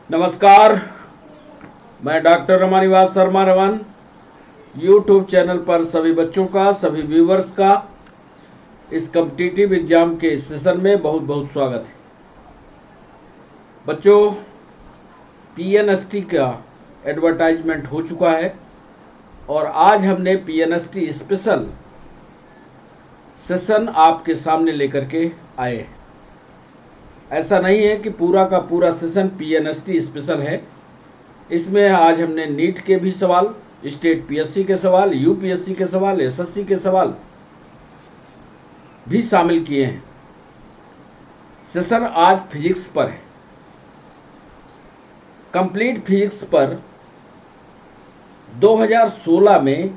नमस्कार, मैं doctor Ramanivas Sharma Raman YouTube channel पर सभी बच्चों का, सभी व्यूवर्स का इस कॉम्पिटिटिव एग्जाम के सेशन में बहुत बहुत स्वागत है। बच्चों, पीएनएसटी का एडवर्टाइजमेंट हो चुका है और आज हमने पीएनएसटी स्पेशल सेशन आपके सामने लेकर के आए हैं। ऐसा नहीं है कि पूरा का पूरा सेशन पीएनएसटी स्पेशल है। इसमें आज हमने नीट के भी सवाल, स्टेट पीएससी के सवाल, यूपीएससी के सवाल, एसएससी के सवाल भी शामिल किए हैं। सेशन आज फिजिक्स पर है। कंप्लीट फिजिक्स पर 2016 में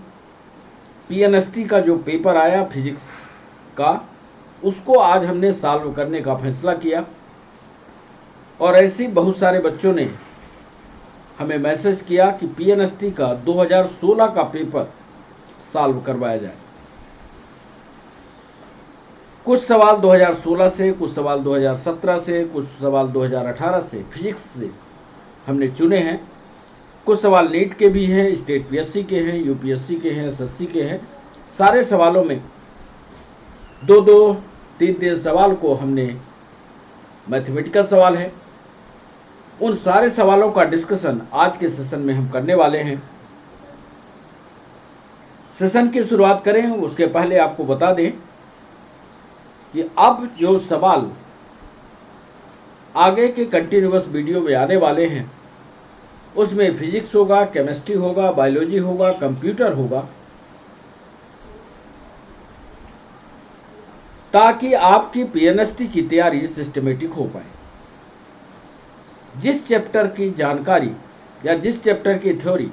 पीएनएसटी का जो पेपर आया फिजिक्स का, उसको आज हमने सॉल्व करने का फैसला किया। और ऐसे बहुत सारे बच्चों ने हमें मैसेज किया कि पीएनएसटी का 2016 का पेपर सॉल्व करवाया जाए। कुछ सवाल 2016 से, कुछ सवाल 2017 से, कुछ सवाल 2018 से फिजिक्स से हमने चुने हैं। कुछ सवाल नीट के भी हैं, स्टेट पीएससी के हैं, यूपीएससी के हैं, एसएससी के हैं। सारे सवालों में दो दो तीन तीन सवाल को हमने मैथमेटिकल सवाल है, उन सारे सवालों का डिस्कशन आज के सेशन में हम करने वाले हैं। सेशन की शुरुआत करें उसके पहले आपको बता दें कि अब जो सवाल आगे के कंटिन्यूअस वीडियो में आने वाले हैं उसमें फिजिक्स होगा, केमिस्ट्री होगा, बायोलॉजी होगा, कंप्यूटर होगा, ताकि आपकी पीएनएसटी की तैयारी सिस्टमेटिक हो पाए। जिस चैप्टर की जानकारी या जिस चैप्टर की थ्योरी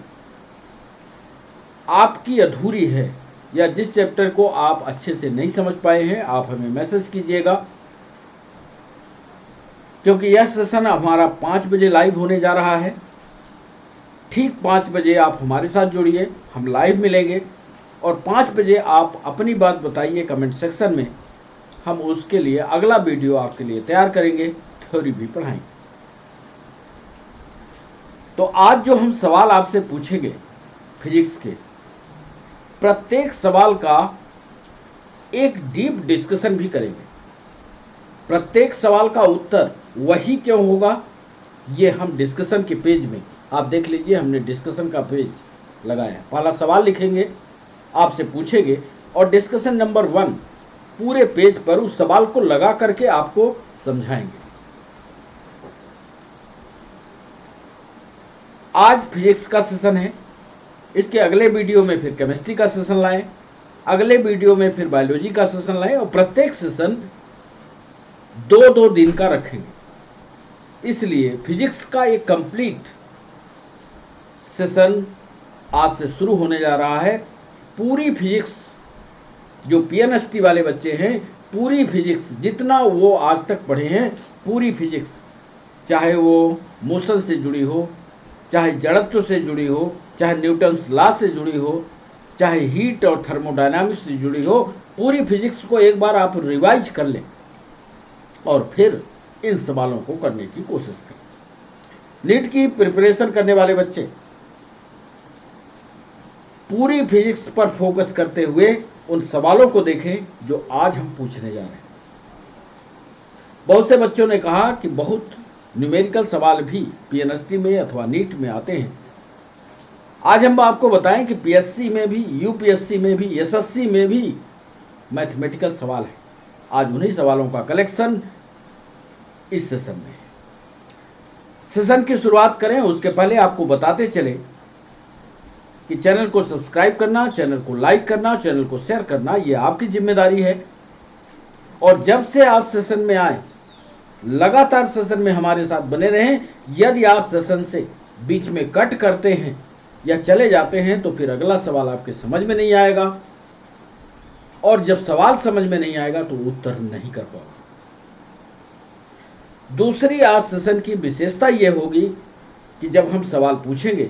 आपकी अधूरी है या जिस चैप्टर को आप अच्छे से नहीं समझ पाए हैं, आप हमें मैसेज कीजिएगा, क्योंकि यह सेशन हमारा 5 बजे लाइव होने जा रहा है। ठीक 5 बजे आप हमारे साथ जुड़िए, हम लाइव मिलेंगे और 5 बजे आप अपनी बात बताइए कमेंट सेक्शन में। हम उसके लिए अगला वीडियो आपके लिए तैयार करेंगे, थ्योरी भी पढ़ाएंगे। तो आज जो हम सवाल आपसे पूछेंगे फिजिक्स के, प्रत्येक सवाल का एक डीप डिस्कशन भी करेंगे। प्रत्येक सवाल का उत्तर वही क्यों होगा, ये हम डिस्कशन के पेज में, आप देख लीजिए, हमने डिस्कशन का पेज लगाया। पहला सवाल लिखेंगे, आपसे पूछेंगे और डिस्कशन नंबर 1 पूरे पेज पर उस सवाल को लगा करके आपको समझाएंगे। आज फिजिक्स का सेशन है, इसके अगले वीडियो में फिर केमिस्ट्री का सेशन लाएं, अगले वीडियो में फिर बायोलॉजी का सेशन लाएं और प्रत्येक सेशन 2-2 दिन का रखेंगे। इसलिए फिजिक्स का एक कंप्लीट सेशन आज से शुरू होने जा रहा है। पूरी फिजिक्स, जो पीएनएसटी वाले बच्चे हैं, पूरी फिजिक्स जितना वो आज तक पढ़े हैं, पूरी फिजिक्स, चाहे वो मोशन से जुड़ी हो, चाहे जड़त्व से जुड़ी हो, चाहे न्यूटन्स लॉ से जुड़ी हो, चाहे हीट और थर्मोडायनामिक्स से जुड़ी हो, पूरी फिजिक्स को एक बार आप रिवाइज कर लें और फिर इन सवालों को करने की कोशिश करें। नीट की प्रिपरेशन करने वाले बच्चे पूरी फिजिक्स पर फोकस करते हुए उन सवालों को देखें जो आज हम पूछने जा रहे हैं। बहुत से बच्चों ने कहा कि बहुत न्यूमेरिकल सवाल भी पीएनएसटी में अथवा नीट में आते हैं। आज हम आपको बताएं कि पीएससी में भी, यूपीएससी में भी, एसएससी में भी मैथमेटिकल सवाल है। आज उन्हीं सवालों का कलेक्शन इस सेशन में है। सेशन की शुरुआत करें उसके पहले आपको बताते चले कि चैनल को सब्सक्राइब करना, चैनल को लाइक करना, चैनल को शेयर करना, ये आपकी जिम्मेदारी है। और जब से आप सेशन में आए, लगातार सेशन में हमारे साथ बने रहें। यदि आप सेशन से बीच में कट करते हैं या चले जाते हैं तो फिर अगला सवाल आपके समझ में नहीं आएगा, और जब सवाल समझ में नहीं आएगा तो उत्तर नहीं कर पाओगे। दूसरी आज सेशन की विशेषता यह होगी कि जब हम सवाल पूछेंगे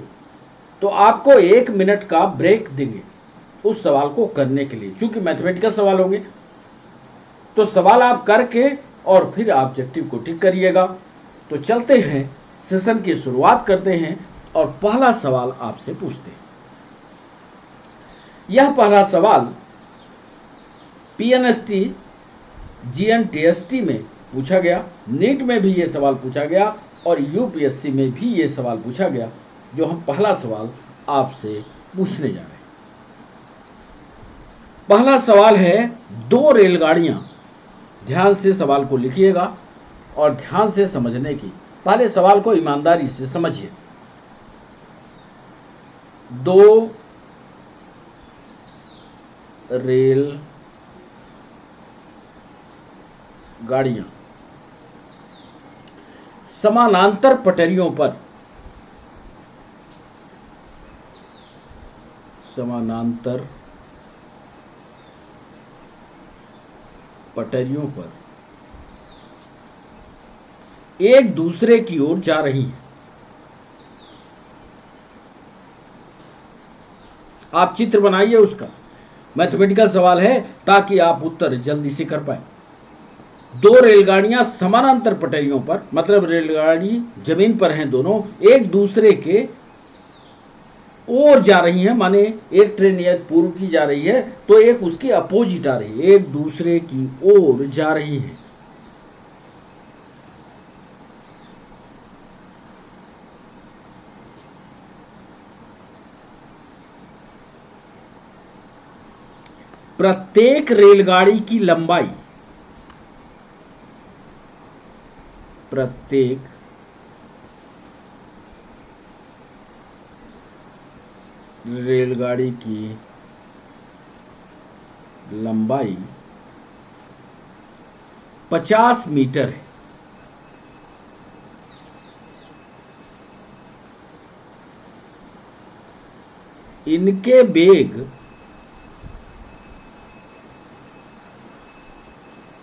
तो आपको 1 मिनट का ब्रेक देंगे उस सवाल को करने के लिए। चूंकि मैथमेटिकल सवाल होंगे तो सवाल आप करके और फिर ऑब्जेक्टिव को टिक करिएगा। तो चलते हैं सेशन की शुरुआत करते हैं और पहला सवाल आपसे पूछते हैं। यह पहला सवाल पीएनएसटी जीएनटीएसटी में पूछा गया, नीट में भी ये सवाल पूछा गया और यूपीएससी में भी ये सवाल पूछा गया, जो हम पहला सवाल आपसे पूछने जा रहे हैं। पहला सवाल है, दो रेलगाड़ियां, ध्यान से सवाल को लिखिएगा और ध्यान से समझने की, पहले सवाल को ईमानदारी से समझिए। दो रेल गाड़ियां समानांतर पटरियों पर एक दूसरे की ओर जा रही हैं। आप चित्र बनाइए उसका, मैथमेटिकल सवाल है ताकि आप उत्तर जल्दी से कर पाए। दो रेलगाड़ियां समानांतर पटरियों पर, मतलब रेलगाड़ी जमीन पर हैं दोनों, एक दूसरे के ओर जा रही हैं, माने एक ट्रेन यदि पूर्व की जा रही है तो एक उसकी अपोजिट आ रही है, एक दूसरे की ओर जा रही हैं। प्रत्येक रेलगाड़ी की लंबाई, प्रत्येक रेलगाड़ी की लंबाई 50 मीटर है। इनके वेग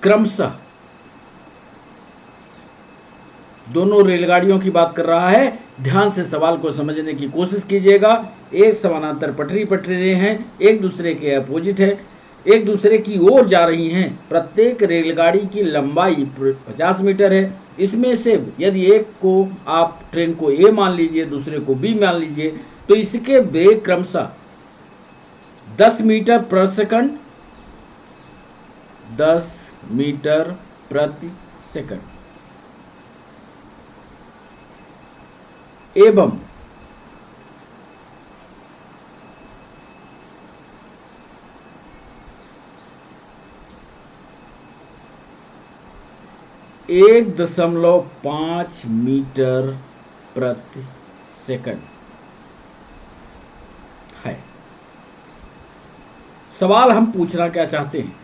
क्रमशः, दोनों रेलगाड़ियों की बात कर रहा है, ध्यान से सवाल को समझने की कोशिश कीजिएगा। एक समानांतर पटरी हैं, एक दूसरे के अपोजिट है, एक दूसरे की ओर जा रही हैं। प्रत्येक रेलगाड़ी की लंबाई 50 मीटर है। इसमें से यदि एक को आप ट्रेन को ए मान लीजिए, दूसरे को बी मान लीजिए, तो इसके वेग क्रमशः 10 मीटर प्रति सेकंड, 10 मीटर प्रति सेकंड एवं एक 1.5 मीटर प्रति सेकंड है। सवाल हम पूछना क्या चाहते हैं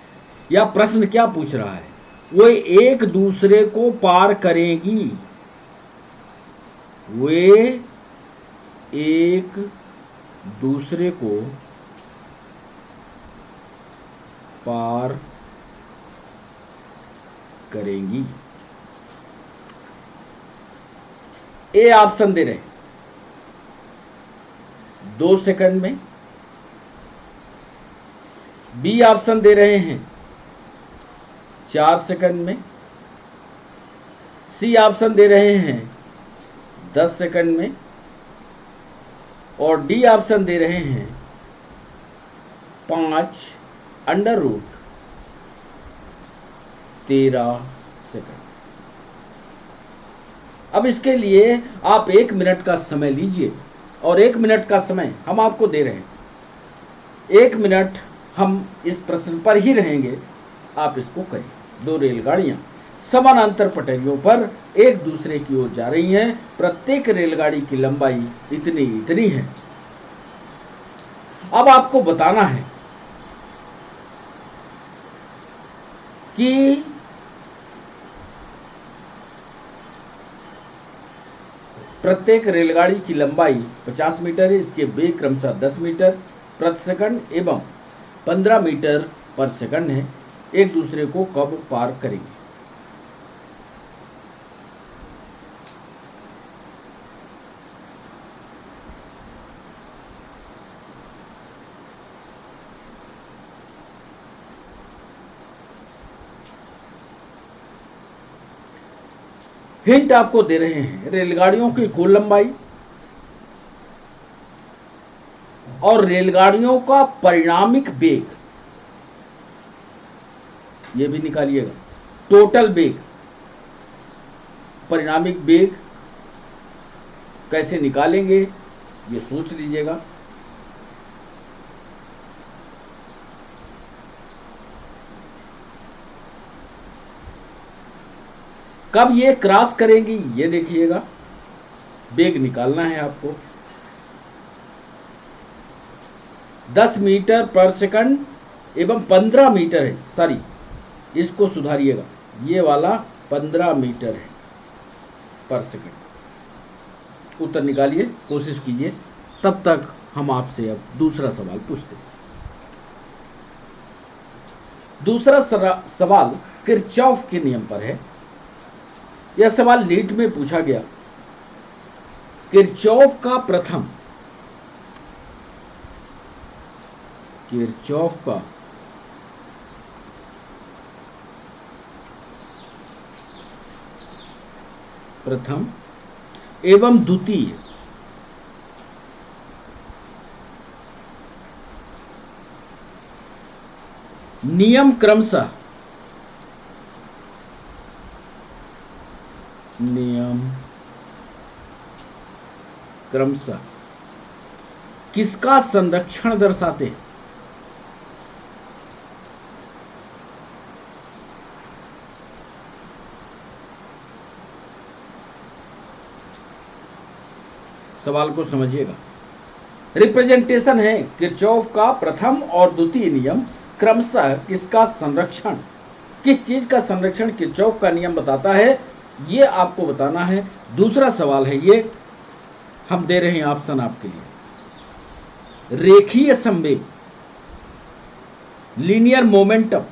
या प्रश्न क्या पूछ रहा है, वो एक दूसरे को पार करेंगी, वे एक दूसरे को पार करेंगी। ए ऑप्शन दे रहे हैं 2 सेकंड में, बी ऑप्शन दे रहे हैं 4 सेकंड में, सी ऑप्शन दे रहे हैं 10 सेकंड में और डी ऑप्शन दे रहे हैं 5√13 सेकंड। अब इसके लिए आप 1 मिनट का समय लीजिए और 1 मिनट का समय हम आपको दे रहे हैं। 1 मिनट हम इस प्रश्न पर ही रहेंगे, आप इसको करें। दो रेलगाड़ियां समानांतर पटरियों पर एक दूसरे की ओर जा रही हैं। प्रत्येक रेलगाड़ी की लंबाई इतनी है। अब आपको बताना है कि प्रत्येक रेलगाड़ी की लंबाई 50 मीटर है, इसके वेग क्रमशः 10 मीटर प्रति सेकंड एवं 15 मीटर पर सेकंड है। एक दूसरे को कब पार करेंगे? हिंट आपको दे रहे हैं, रेलगाड़ियों की कुल लंबाई और रेलगाड़ियों का परिणामिक वेग, ये भी निकालिएगा। टोटल वेग, परिणामिक वेग कैसे निकालेंगे ये सोच लीजिएगा। कब ये क्रॉस करेंगी ये देखिएगा, वेग निकालना है आपको। 10 मीटर पर सेकंड एवं 15 मीटर है, सॉरी इसको सुधारिएगा, ये वाला 15 मीटर है पर सेकंड। उत्तर निकालिए, कोशिश कीजिए, तब तक हम आपसे अब दूसरा सवाल पूछते हैं। दूसरा सवाल किरचॉफ के नियम पर है। यह सवाल नीट में पूछा गया। किरचॉफ का प्रथम एवं द्वितीय नियम क्रमशः किसका संरक्षण दर्शाते हैं? सवाल को समझिएगा। रिप्रेजेंटेशन है किरचॉफ का प्रथम और द्वितीय नियम क्रमशः किसका संरक्षण, किस चीज का संरक्षण किरचॉफ का नियम बताता है, ये आपको बताना है। दूसरा सवाल है, ये हम दे रहे हैं ऑप्शन आपके लिए। रेखीय संवेग, linear momentum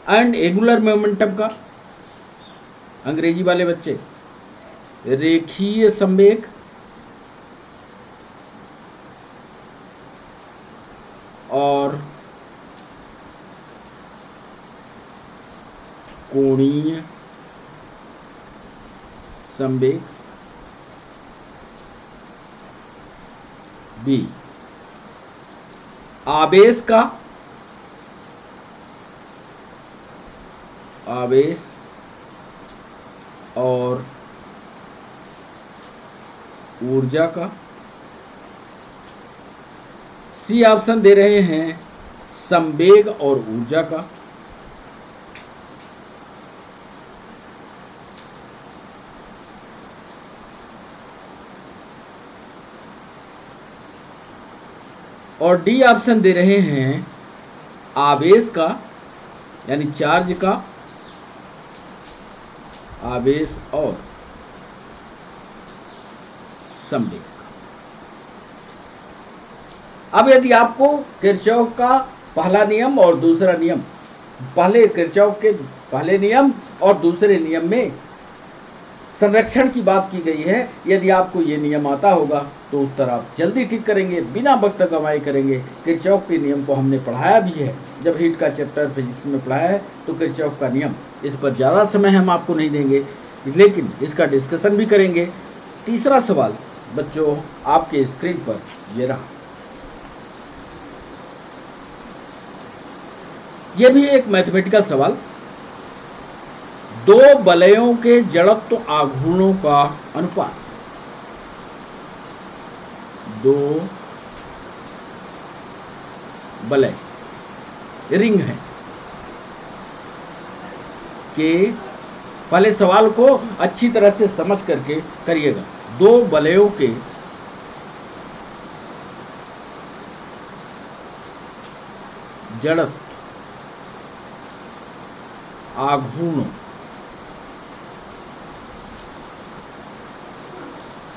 and angular momentum का, अंग्रेजी वाले बच्चे, रेखीय संवेग और कोणीय संवेग। बी, आवेश और ऊर्जा का। सी ऑप्शन दे रहे हैं संवेग और ऊर्जा का। और डी ऑप्शन दे रहे हैं आवेश का, यानी चार्ज का, आवेश और संवेग। अब यदि आपको किरचॉफ का पहला नियम और दूसरा नियम, पहले किरचॉफ के पहले नियम और दूसरे नियम में संरक्षण की बात की गई है, यदि आपको ये नियम आता होगा तो उत्तर आप जल्दी ठीक करेंगे, बिना वक्त गंवाए करेंगे। किरचॉफ के नियम को हमने पढ़ाया भी है, जब हीट का चैप्टर फिजिक्स में पढ़ाया है तो किरचॉफ का नियम, इस पर ज़्यादा समय हम आपको नहीं देंगे, लेकिन इसका डिस्कशन भी करेंगे। तीसरा सवाल बच्चों आपके स्क्रीन पर ये रहा। यह भी एक मैथमेटिकल सवाल। दो वलयों के जड़त्व आघूर्णों का अनुपात, दो वलय रिंग है के, पहले सवाल को अच्छी तरह से समझ करके करिएगा। दो वलयों के जड़त्व आघूर्णों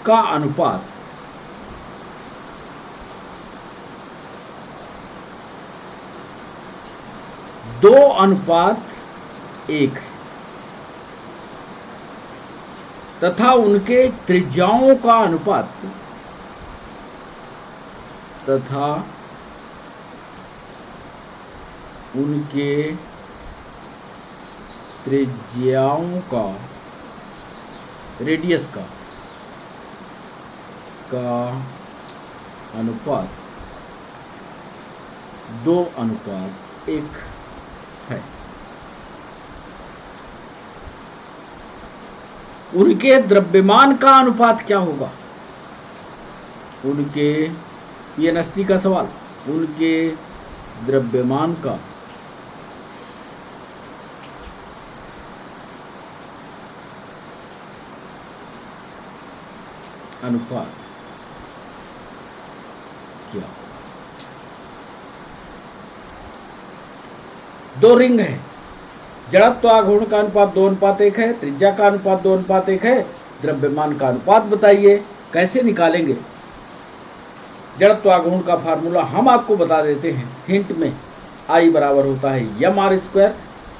का अनुपात 2:1 है तथा उनके त्रिज्याओं का अनुपात रेडियस का अनुपात 2:1 है। उनके द्रव्यमान का अनुपात क्या होगा? उनके पीएनएसटी का सवाल, उनके द्रव्यमान का अनुपात क्या? दो रिंग है, जड़त्व आघूर्ण का अनुपात 2:1 है, त्रिज्या का अनुपात 2:1 है, द्रव्यमान का अनुपात बताइए, कैसे निकालेंगे? जड़त्व आघूर्ण का फार्मूला हम आपको बता देते हैं हिंट में, I बराबर होता है mr²।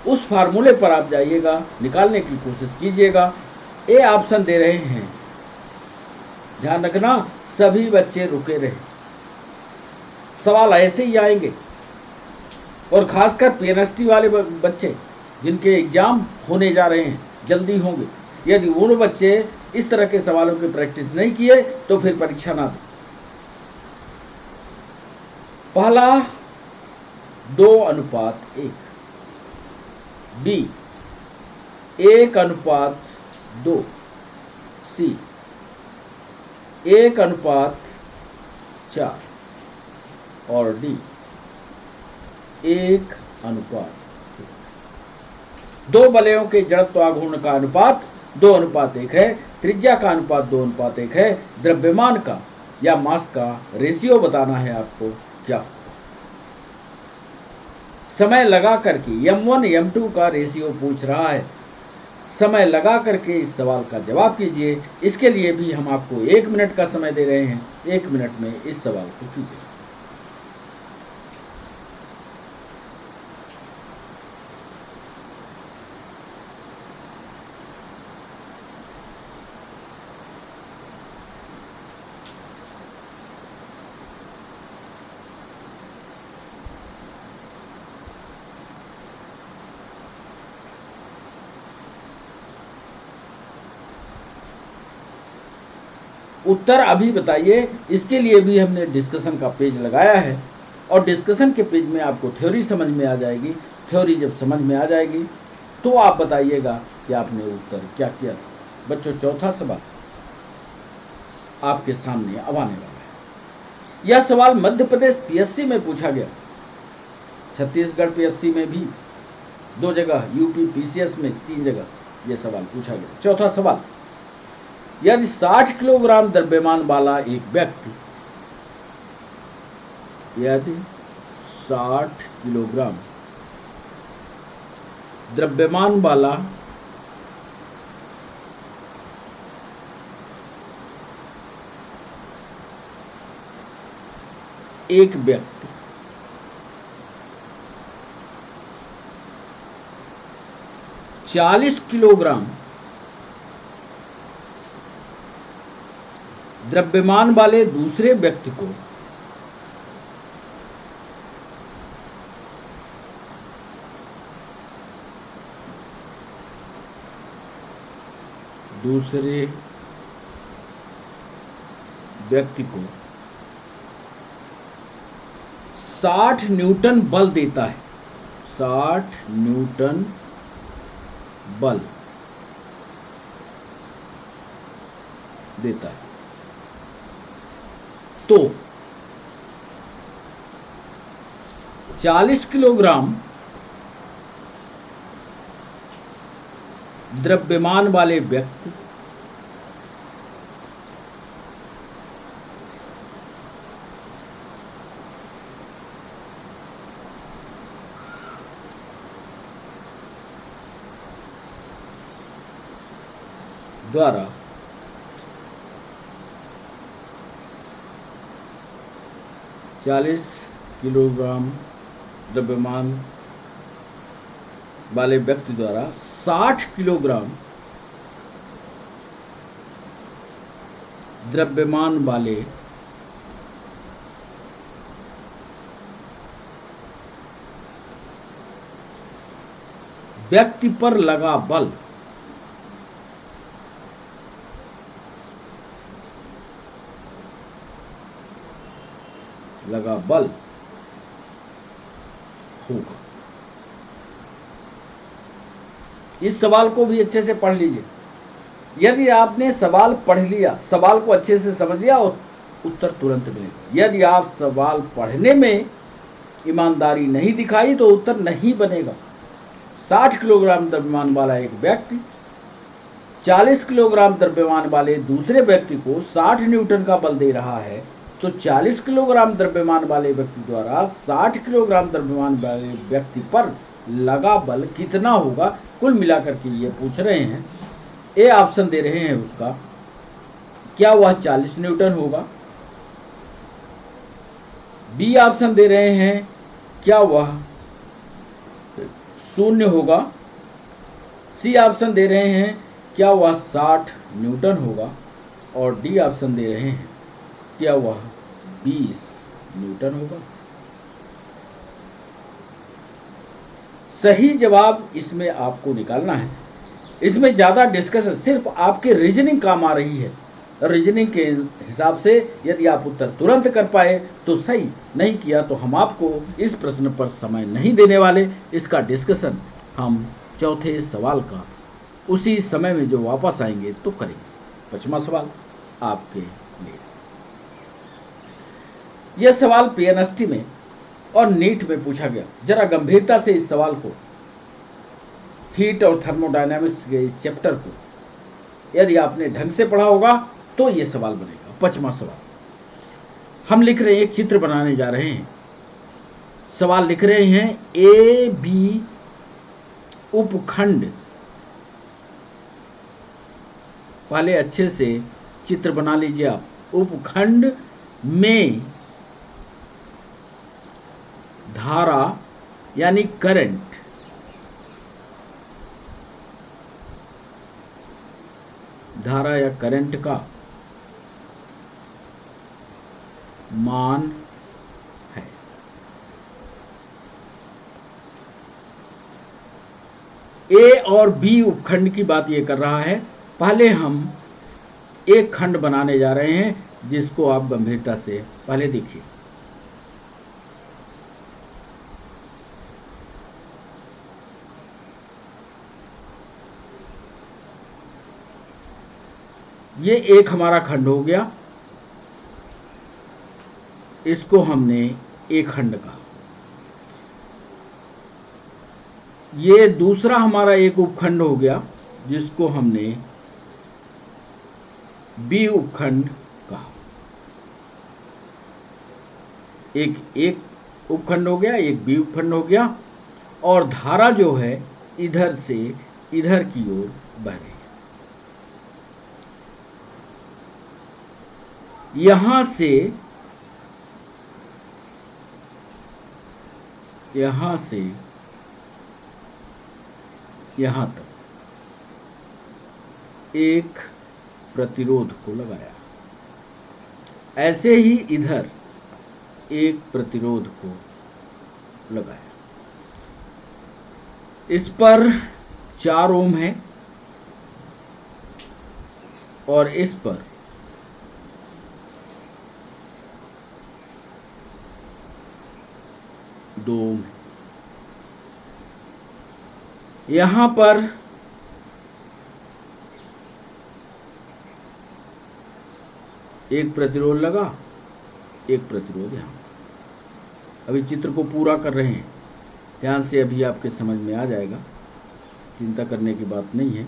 उस फार्मूले पर आप जाइएगा, निकालने की कोशिश कीजिएगा। ए ऑप्शन दे रहे हैं, ध्यान रखना सभी बच्चे रुके रहे, सवाल ऐसे ही आएंगे, और खासकर पीएनएसटी वाले बच्चे जिनके एग्जाम होने जा रहे हैं, जल्दी होंगे। यदि उन बच्चे इस तरह के सवालों की प्रैक्टिस नहीं किए तो फिर परीक्षा ना दें। पहला 2:1, बी 1:2, सी 1:4 और डी 1:1। दो वलयों के जड़त्व आघूर्ण का अनुपात 2:1 है, त्रिज्या का अनुपात 2:1 है, द्रव्यमान का या मास का रेशियो बताना है आपको क्या? समय लगा करके m1 m2 का रेशियो पूछ रहा है, समय लगा करके इस सवाल का जवाब कीजिए। इसके लिए भी हम आपको 1 मिनट का समय दे रहे हैं, 1 मिनट में इस सवाल को कीजिए। उत्तर अभी बताइए। इसके लिए भी हमने डिस्कशन का पेज लगाया है, और डिस्कशन के पेज में आपको थ्योरी समझ में आ जाएगी। थ्योरी जब समझ में आ जाएगी तो आप बताइएगा कि आपने उत्तर क्या किया। बच्चों, चौथा सवाल आपके सामने अब आने वाला है। यह सवाल मध्य प्रदेश पीएससी में पूछा गया, छत्तीसगढ़ पीएससी में भी 2 जगह, यूपी पीसीएस में 3 जगह यह सवाल पूछा गया। चौथा सवाल, यदि 60 किलोग्राम द्रव्यमान वाला एक व्यक्ति, यदि 60 किलोग्राम द्रव्यमान वाला एक व्यक्ति 40 किलोग्राम द्रव्यमान वाले दूसरे व्यक्ति को दूसरे व्यक्ति को 60 न्यूटन बल देता है, 60 न्यूटन बल देता है, तो 40 किलोग्राम द्रव्यमान वाले व्यक्ति द्वारा 40 किलोग्राम द्रव्यमान वाले व्यक्ति द्वारा 60 किलोग्राम द्रव्यमान वाले व्यक्ति पर लगा बल लगा बल होगा। इस सवाल को भी अच्छे से पढ़ लीजिए। यदि आपने सवाल पढ़ लिया, सवाल को अच्छे से समझ लिया, और उत्तर तुरंत मिलेगा। यदि आप सवाल पढ़ने में ईमानदारी नहीं दिखाई तो उत्तर नहीं बनेगा। 60 किलोग्राम द्रव्यमान वाला एक व्यक्ति 40 किलोग्राम द्रव्यमान वाले दूसरे व्यक्ति को 60 न्यूटन का बल दे रहा है, तो 40 किलोग्राम द्रव्यमान वाले व्यक्ति द्वारा 60 किलोग्राम द्रव्यमान वाले व्यक्ति पर लगा बल कितना होगा। कुल मिलाकर के ये पूछ रहे हैं। ए ऑप्शन दे रहे हैं उसका, क्या वह 40 न्यूटन होगा। बी ऑप्शन दे रहे हैं, क्या वह 0 होगा। सी ऑप्शन दे रहे हैं, क्या वह 60 न्यूटन होगा। और डी ऑप्शन दे रहे हैं, क्या वह 20 न्यूटन होगा। सही जवाब इसमें आपको निकालना है। इसमें ज़्यादा डिस्कशन, सिर्फ आपके रीजनिंग काम आ रही है। रीजनिंग के हिसाब से यदि आप उत्तर तुरंत कर पाए तो सही, नहीं किया तो हम आपको इस प्रश्न पर समय नहीं देने वाले। इसका डिस्कशन हम चौथे सवाल का उसी समय में जो वापस आएंगे तो करेंगे। 5वां सवाल आपके लिए। यह सवाल पीएनएसटी में और नीट में पूछा गया। जरा गंभीरता से इस सवाल को, हीट और थर्मोडायनामिक्स के इस चैप्टर को यदि आपने ढंग से पढ़ा होगा तो ये सवाल बनेगा। 5वां सवाल हम लिख रहे हैं, एक चित्र बनाने जा रहे हैं। सवाल लिख रहे हैं, ए बी उपखंड। पहले अच्छे से चित्र बना लीजिए आप। उपखंड में धारा यानी करंट धारा या करंट का मान है। ए और बी उपखंड की बात ये कर रहा है। पहले हम एक खंड बनाने जा रहे हैं जिसको आप गंभीरता से पहले देखिए। ये एक हमारा खंड हो गया, इसको हमने एक खंड कहा। ये दूसरा हमारा एक उपखंड हो गया जिसको हमने बी उपखंड कहा। एक उपखंड हो गया, एक बी उपखंड हो गया। और धारा जो है इधर से इधर की ओर बह रही है। यहां से यहां तक एक प्रतिरोध को लगाया। ऐसे ही इधर एक प्रतिरोध को लगाया। इस पर 4 ओम है और इस पर 2 ओम है। यहां पर एक प्रतिरोध लगा, एक प्रतिरोध यहां। अभी चित्र को पूरा कर रहे हैं, ध्यान से, अभी आपके समझ में आ जाएगा, चिंता करने की बात नहीं है।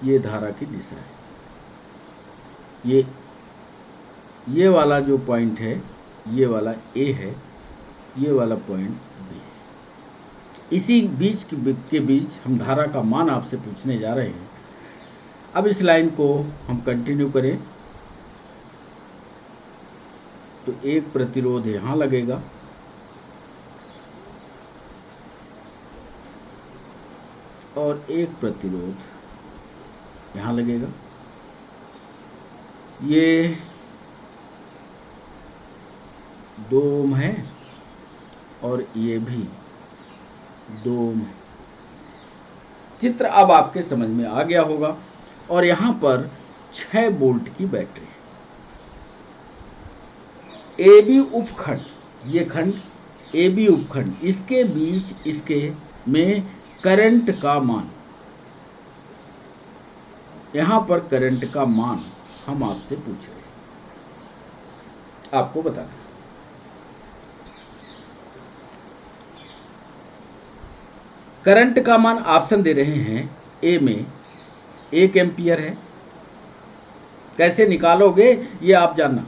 ये धारा की दिशा है। ये वाला जो पॉइंट है, ये वाला ए है, ये वाला पॉइंट बी है। इसी बीच के बीच हम धारा का मान आपसे पूछने जा रहे हैं। अब इस लाइन को हम कंटिन्यू करें तो एक प्रतिरोध यहां लगेगा और एक प्रतिरोध यहां लगेगा। ये 2 ओम है और ये भी 2 ओम है। चित्र अब आपके समझ में आ गया होगा। और यहाँ पर 6 वोल्ट की बैटरी है। ए बी उपखंड, ये खंड ए बी उपखंड, इसके बीच इसके में करंट का मान, यहां पर करंट का मान हम आपसे पूछ रहे हैं, आपको बताना। करंट का मान ऑप्शन दे रहे हैं, ए में 1 एम्पियर है, कैसे निकालोगे ये आप जानना।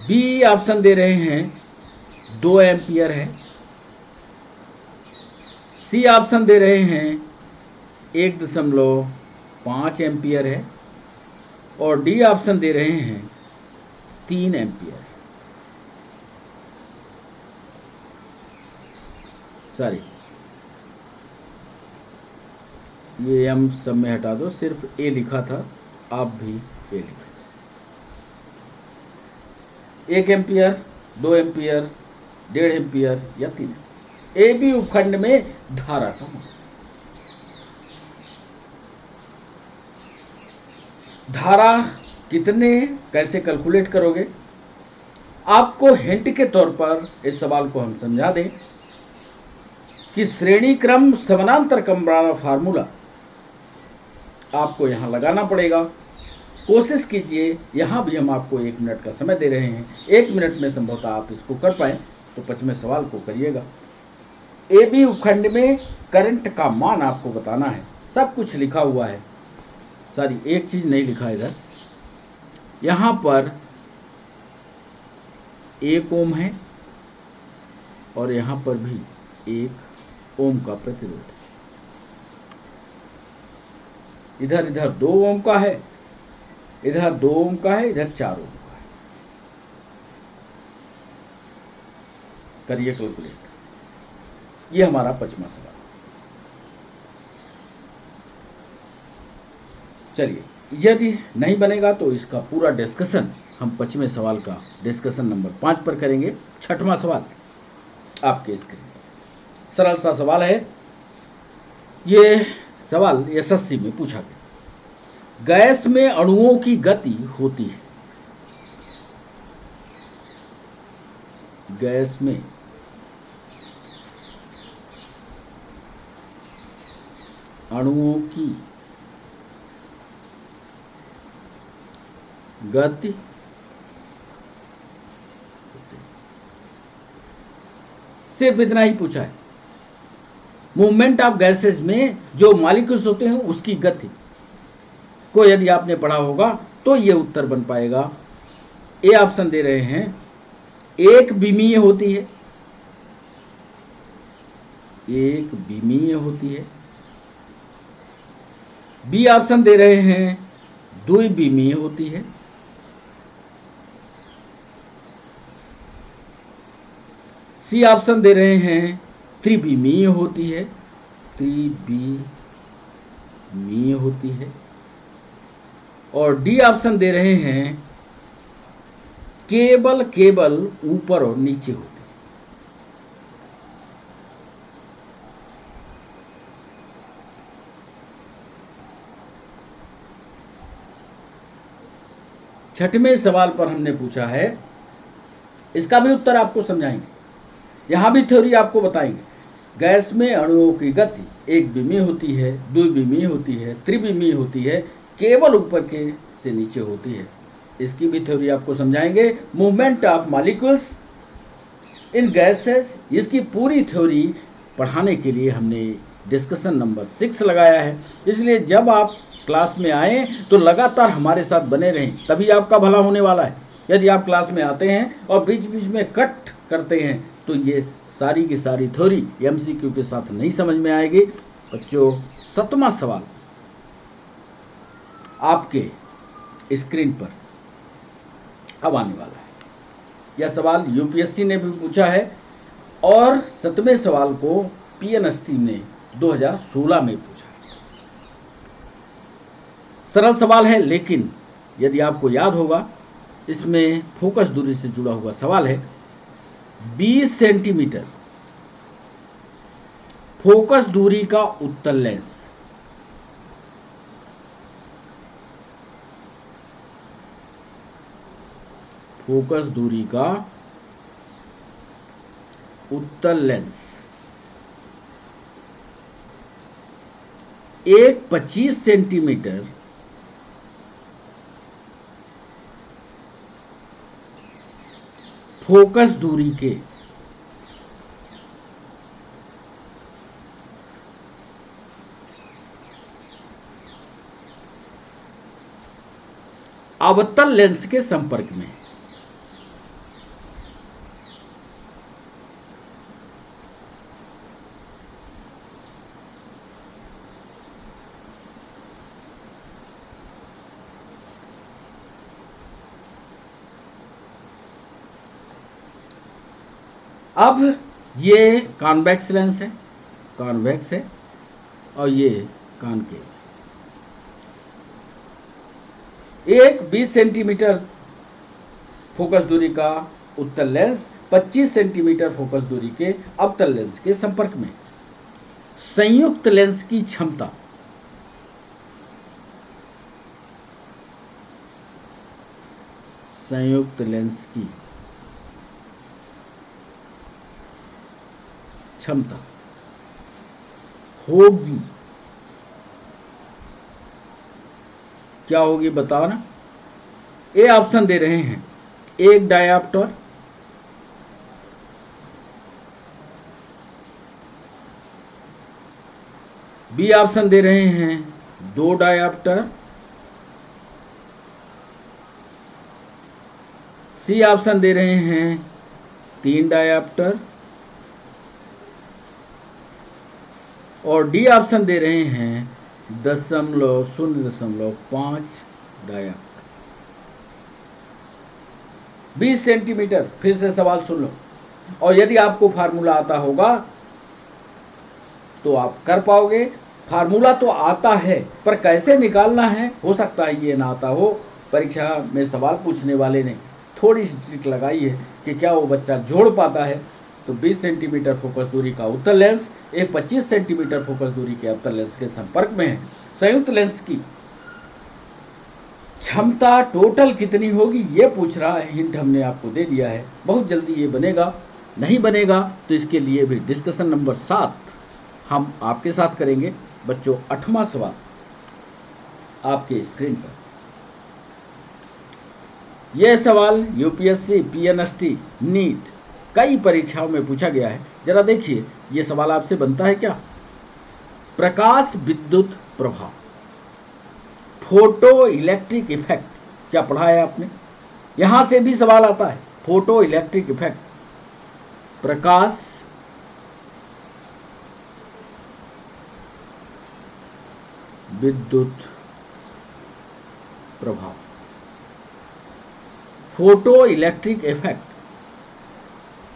बी ऑप्शन दे रहे हैं 2 एम्पियर है। सी ऑप्शन दे रहे हैं 1.5 एम्पियर है। और डी ऑप्शन दे रहे हैं 3 एम्पियर है। सॉरी, ये एम सब में हटा दो, सिर्फ ए लिखा था, आप भी ए लिखा। 1 एम्पियर, 2 एम्पियर, 1.5 एम्पियर या 3। ए बी उपखंड में धारा का मान। धारा कितने कैसे कैलकुलेट करोगे? आपको हिंट के तौर पर इस सवाल को हम समझा दें कि श्रेणी क्रम समानांतर क्रम वाला फार्मूला आपको यहां लगाना पड़ेगा। कोशिश कीजिए, यहां भी हम आपको 1 मिनट का समय दे रहे हैं, 1 मिनट में संभवतः आप इसको कर पाए तो 25वें सवाल को करिएगा। ए बी उपखंड में करंट का मान आपको बताना है, सब कुछ लिखा हुआ है। सॉरी, एक चीज नहीं लिखा है इधर, यहां पर 1 ओम है और यहां पर भी 1 ओम का प्रतिरोध है। इधर 2 ओम का है, इधर 2 ओम का है, इधर 4 ओम का है। करिए कैलकुलेट। ये हमारा 25वां सवाल। चलिए, यदि नहीं बनेगा तो इसका पूरा डिस्कशन हम 25वें सवाल का डिस्कशन नंबर 5 पर करेंगे। 6वां सवाल आपके स्क्रीन पर, सरल सा सवाल है। ये सवाल एसएससी में पूछा गया। गैस में अणुओं की गति होती है, गैस में अणुओं की गति सिर्फ इतना ही पूछा है। मूवमेंट ऑफ गैसेस में जो मॉलिक्यूल्स होते हैं उसकी गति को यदि आपने पढ़ा होगा तो ये उत्तर बन पाएगा। ए ऑप्शन दे रहे हैं 1 विमीय होती है, 1 विमीय होती है। बी ऑप्शन दे रहे हैं 2 विमीय होती है। सी ऑप्शन दे रहे हैं त्रिविमीय होती है, त्रिविमीय होती है। और डी ऑप्शन दे रहे हैं केवल ऊपर और नीचे होती है। छठवें सवाल पर हमने पूछा है, इसका भी उत्तर आपको समझाएंगे, यहां भी थ्योरी आपको बताएंगे। गैस में अणुओं की गति 1 विमीय होती है, 2 विमीय होती है, त्रिविमीय होती है, केवल ऊपर के से नीचे होती है। इसकी भी थ्योरी आपको समझाएंगे। Movement of molecules in gases, इसकी पूरी थ्योरी पढ़ाने के लिए हमने डिस्कशन नंबर 6 लगाया है। इसलिए जब आप क्लास में आए तो लगातार हमारे साथ बने रहें, तभी आपका भला होने वाला है। यदि आप क्लास में आते हैं और बीच बीच में कट करते हैं तो ये सारी की सारी थ्योरी एमसीक्यू के साथ नहीं समझ में आएगी। बच्चों, 7वां सवाल आपके स्क्रीन पर अब आने वाला है। यह सवाल यूपीएससी ने भी पूछा है और 7वें सवाल को पीएनएसटी ने 2016 में पूछा है। सरल सवाल है, लेकिन यदि आपको याद होगा इसमें फोकस दूरी से जुड़ा हुआ सवाल है। 20 सेंटीमीटर फोकस दूरी का उत्तल लेंस फोकस दूरी का उत्तल लेंस एक 25 सेंटीमीटर फोकस दूरी के अवतल लेंस के संपर्क में अब ये कॉन्वेक्स लेंस है, कॉन्वेक्स है, और ये कॉनकेव। एक 20 सेंटीमीटर फोकस दूरी का उत्तल लेंस 25 सेंटीमीटर फोकस दूरी के अवतल लेंस के संपर्क में। संयुक्त लेंस की क्षमता संयुक्त लेंस की क्षमता होगी, क्या होगी बताओ ना। ए ऑप्शन दे रहे हैं, एक डायाप्टर, बी ऑप्शन दे रहे हैं 2 डायाप्टर, सी ऑप्शन दे रहे हैं 3 डायाप्टर, और डी ऑप्शन दे रहे हैं 0.5 डायाप्टर। 20 सेंटीमीटर, फिर से सवाल सुन लो, और यदि आपको फार्मूला आता होगा तो आप कर पाओगे। फार्मूला तो आता है, पर कैसे निकालना है, हो सकता है ये ना आता हो। परीक्षा में सवाल पूछने वाले ने थोड़ी सी ट्रिक लगाई है कि क्या वो बच्चा जोड़ पाता है। तो 20 सेंटीमीटर फोकस दूरी का उत्तल लेंस एक 25 सेंटीमीटर फोकस दूरी के अवतल लेंस के संपर्क में है। संयुक्त लेंस की क्षमता टोटल कितनी होगी ये पूछ रहा है। हिंट हमने आपको दे दिया है, बहुत जल्दी ये बनेगा। नहीं बनेगा तो इसके लिए भी डिस्कशन नंबर 7 हम आपके साथ करेंगे। बच्चों, 8वां सवाल आपके स्क्रीन पर। यह सवाल यूपीएससी, पीएनएसटी, नीट कई परीक्षाओं में पूछा गया है। जरा देखिए यह सवाल आपसे बनता है क्या। प्रकाश विद्युत प्रभाव, फोटो इलेक्ट्रिक इफेक्ट, क्या पढ़ा है आपने। यहां से भी सवाल आता है, फोटो इलेक्ट्रिक इफेक्ट, प्रकाश विद्युत प्रभाव, फोटो इलेक्ट्रिक इफेक्ट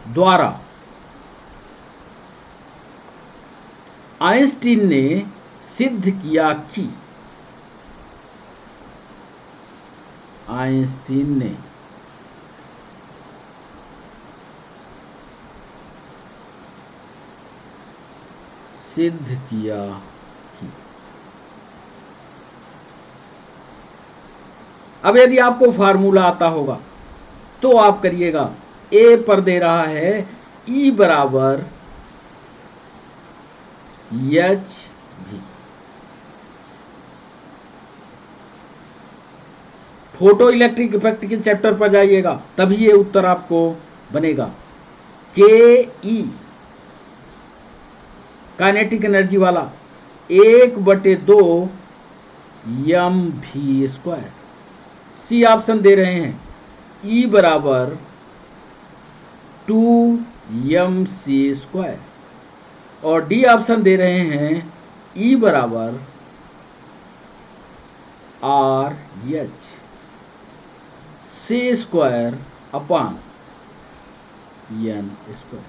द्वारा आइंस्टीन ने सिद्ध किया कि आइंस्टीन ने सिद्ध किया कि। अब यदि आपको फार्मूला आता होगा तो आप करिएगा। ए पर दे रहा है E बराबर एच भी। फोटो इलेक्ट्रिक इफेक्ट के चैप्टर पर जाइएगा तभी ये उत्तर आपको बनेगा। के ई काइनेटिक एनर्जी वाला 1/2 mv²। सी ऑप्शन दे रहे हैं E बराबर 2 mc², और डी ऑप्शन दे रहे हैं E बराबर RH c² अपान n²।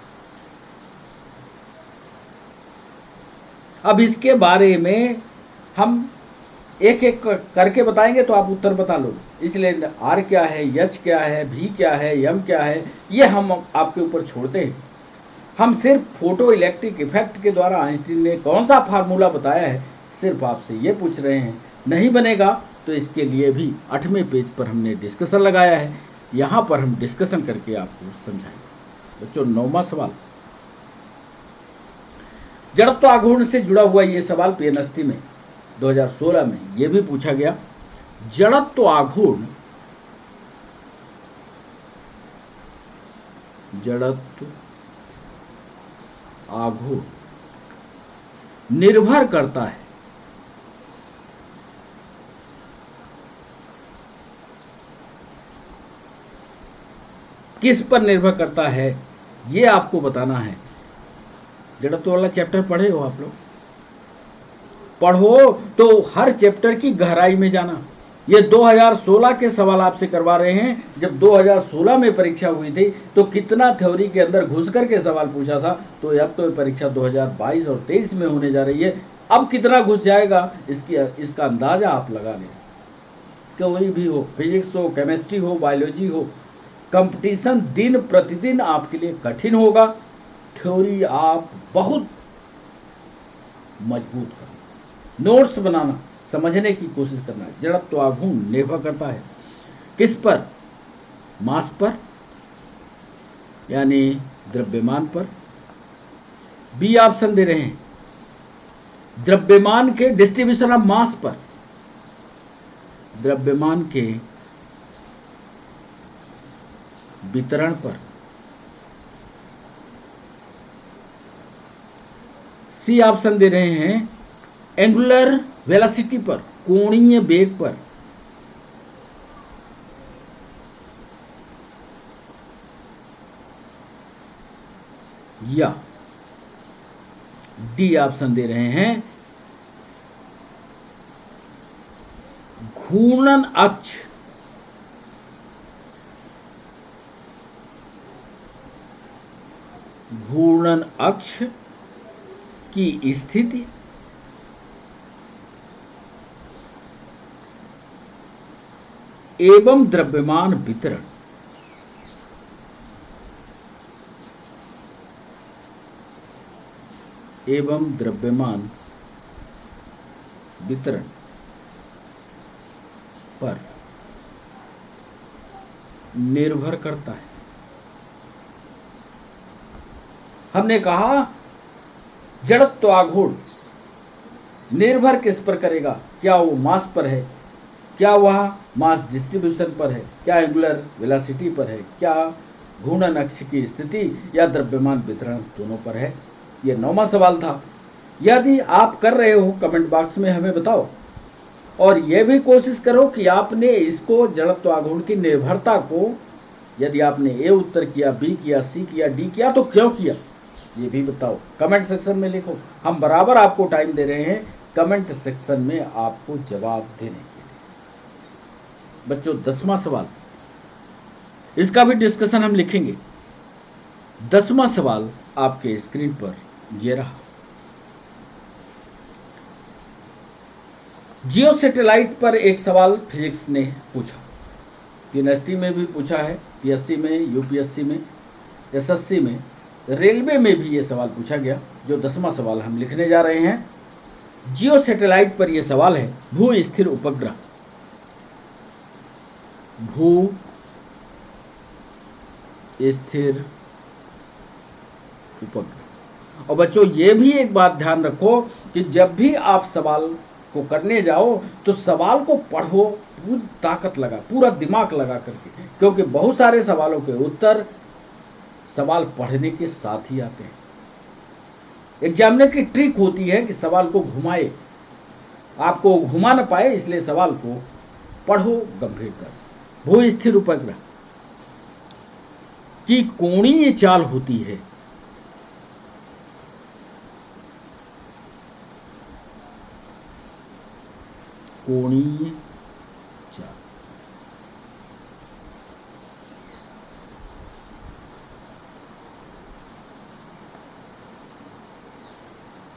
अब इसके बारे में हम एक एक करके बताएंगे तो आप उत्तर बता लो। इसलिए आर क्या है, एच क्या है, भी क्या है, एम क्या है, ये हम आपके ऊपर छोड़ते हैं। हम सिर्फ फोटो इलेक्ट्रिक इफेक्ट के द्वारा आइंस्टीन ने कौन सा फार्मूला बताया है, सिर्फ आपसे ये पूछ रहे हैं। नहीं बनेगा तो इसके लिए भी 8वें पेज पर हमने डिस्कशन लगाया है। यहां पर हम डिस्कशन करके आपको समझाएंगे। बच्चों 9वां सवाल, जड़त्व आघूर्ण से जुड़ा हुआ ये सवाल पीएनएसटी में 2016 में ये भी पूछा गया। जड़त्व आघूर्ण निर्भर करता है किस पर निर्भर करता है, ये आपको बताना है। जड़त्व वाला चैप्टर पढ़े हो आप लोग? पढ़ो तो हर चैप्टर की गहराई में जाना। ये 2016 के सवाल आपसे करवा रहे हैं। जब 2016 में परीक्षा हुई थी तो कितना थ्योरी के अंदर घुस करके सवाल पूछा था, तो अब तो परीक्षा 2022 और 23 में होने जा रही है। अब कितना घुस जाएगा इसका अंदाजा आप लगा लें। कोई भी हो, फिजिक्स हो, केमिस्ट्री हो, बायोलॉजी हो, कंपटीशन दिन प्रतिदिन आपके लिए कठिन होगा। थ्योरी आप बहुत मजबूत करना, नोट्स बनाना, समझने की कोशिश करना है। जड़त्व आघूर्ण निर्भर करता है किस पर? मास पर, यानी द्रव्यमान पर। बी ऑप्शन दे रहे हैं, द्रव्यमान के डिस्ट्रीब्यूशन ऑफ मास पर, द्रव्यमान के वितरण पर। सी ऑप्शन दे रहे हैं, एंगुलर वेलोसिटी पर, कोणीय वेग पर। या डी ऑप्शन दे रहे हैं, घूर्णन अक्ष, घूर्णन अक्ष की स्थिति एवं द्रव्यमान वितरण। एवं द्रव्यमान वितरण पर निर्भर करता है। हमने कहा जड़त्व आघूर्ण निर्भर किस पर करेगा? क्या वो मास पर है, क्या वह मास डिस्ट्रीब्यूशन पर है, क्या एंगुलर वेलोसिटी पर है, क्या घूर्णन अक्ष की स्थिति या द्रव्यमान वितरण दोनों पर है। ये 9वां सवाल था। यदि आप कर रहे हो कमेंट बॉक्स में हमें बताओ, और यह भी कोशिश करो कि आपने इसको जड़त्व आघूर्ण की निर्भरता को, यदि आपने ए उत्तर किया, बी किया, सी किया, डी किया, तो क्यों किया ये भी बताओ। कमेंट सेक्शन में लिखो। हम बराबर आपको टाइम दे रहे हैं कमेंट सेक्शन में आपको जवाब देने के लिए। बच्चों 10वां सवाल, इसका भी डिस्कशन हम लिखेंगे। 10वां सवाल आपके स्क्रीन पर ये रहा। जियो सैटेलाइट पर एक सवाल फिजिक्स ने पूछा। यूनिवर्सिटी में भी पूछा है, पीएससी में, यूपीएससी में, एसएससी में, रेलवे में भी ये सवाल पूछा गया। जो 10वां सवाल हम लिखने जा रहे हैं, जियो सैटेलाइट पर यह सवाल है, भू स्थिर उपग्रह, भू स्थिर उपग्रह। और बच्चों ये भी एक बात ध्यान रखो कि जब भी आप सवाल को करने जाओ तो सवाल को पढ़ो पूरी ताकत लगा, पूरा दिमाग लगा करके, क्योंकि बहुत सारे सवालों के उत्तर सवाल पढ़ने के साथ ही आते हैं। एग्जामिनर की ट्रिक होती है कि सवाल को घुमाए, आपको घुमा ना पाए, इसलिए सवाल को पढ़ो गंभीरता से। भू स्थिर उपग्रह की कोणीय चाल होती है, कोणीय चाल।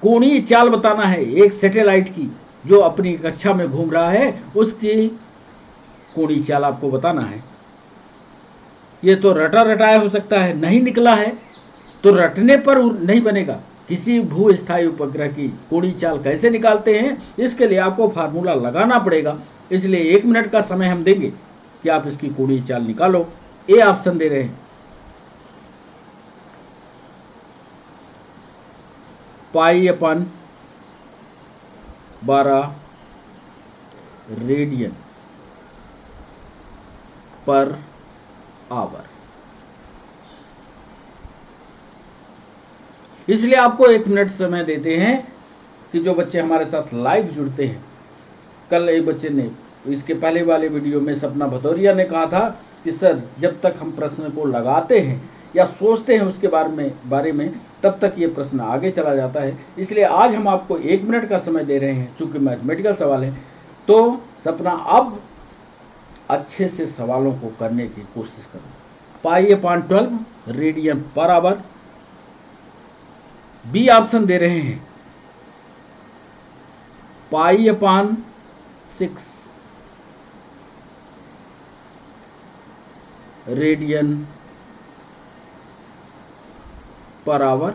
कोणीय चाल बताना है एक सैटेलाइट की जो अपनी कक्षा में घूम रहा है, उसकी कोणीय चाल आपको बताना है। ये तो रटा रटाया हो सकता है, नहीं निकला है तो रटने पर नहीं बनेगा। किसी भू स्थायी उपग्रह की कोणीय चाल कैसे निकालते हैं, इसके लिए आपको फार्मूला लगाना पड़ेगा। इसलिए 1 मिनट का समय हम देंगे कि आप इसकी कोणीय चाल निकालो। ए ऑप्शन दे रहे हैं, पाई अपन 12 रेडियन पर आवर। इसलिए आपको 1 मिनट समय देते हैं कि जो बच्चे हमारे साथ लाइव जुड़ते हैं। कल एक बच्चे ने, इसके पहले वाले वीडियो में सपना भदौरिया ने कहा था कि सर जब तक हम प्रश्न को लगाते हैं या सोचते हैं उसके बारे में तब तक ये प्रश्न आगे चला जाता है। इसलिए आज हम आपको 1 मिनट का समय दे रहे हैं, चूंकि मैथमेटिकल सवाल है। तो सपना अब अच्छे से सवालों को करने की कोशिश करो। Pi upon 12 radian per hour. B option दे रहे हैं, pi upon 6 radian per hour.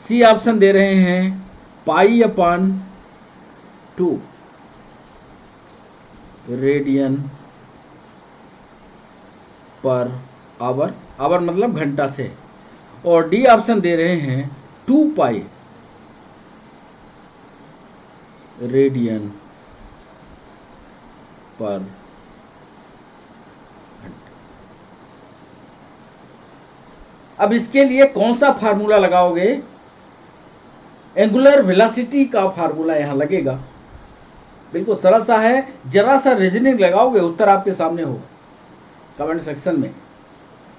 C option दे रहे हैं, pi upon 2 radian per hour. Hour मतलब घंटा से। और डी ऑप्शन दे रहे हैं 2 पाई रेडियन पर घंटा। अब इसके लिए कौन सा फार्मूला लगाओगे? एंगुलर वेलोसिटी का फार्मूला यहां लगेगा। बिल्कुल सरल सा है, जरा सा रीजनिंग लगाओगे, उत्तर आपके सामने होगा कमेंट सेक्शन में।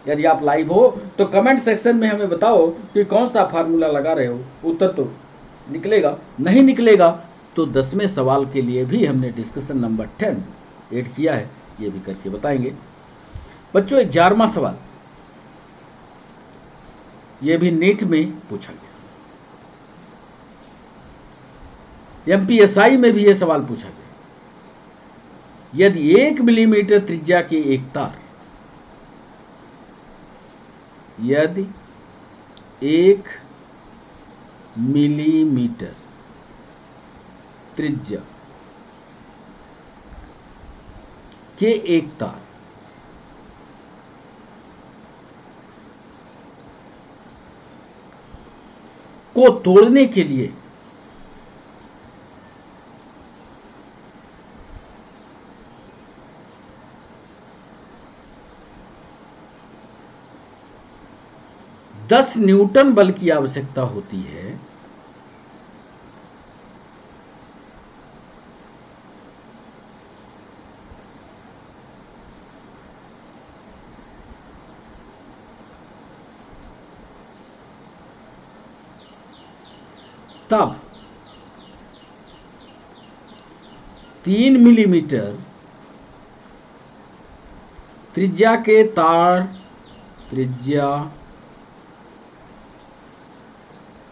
यदि आप लाइव हो तो कमेंट सेक्शन में हमें बताओ कि कौन सा फार्मूला लगा रहे हो, उत्तर तो निकलेगा। नहीं निकलेगा तो 10वें सवाल के लिए भी हमने डिस्कशन नंबर 10 ऐड किया है, ये भी करके बताएंगे। बच्चों 11वां सवाल, ये भी नीट में पूछा गया, एमपीएसआई में भी यह सवाल पूछा गया। यदि 1 मिलीमीटर त्रिज्या की एक तार, यदि 1 मिलीमीटर त्रिज्या के एक तार को तोड़ने के लिए दस न्यूटन बल की आवश्यकता होती है, तब 3 मिलीमीटर त्रिज्या के तार, त्रिज्या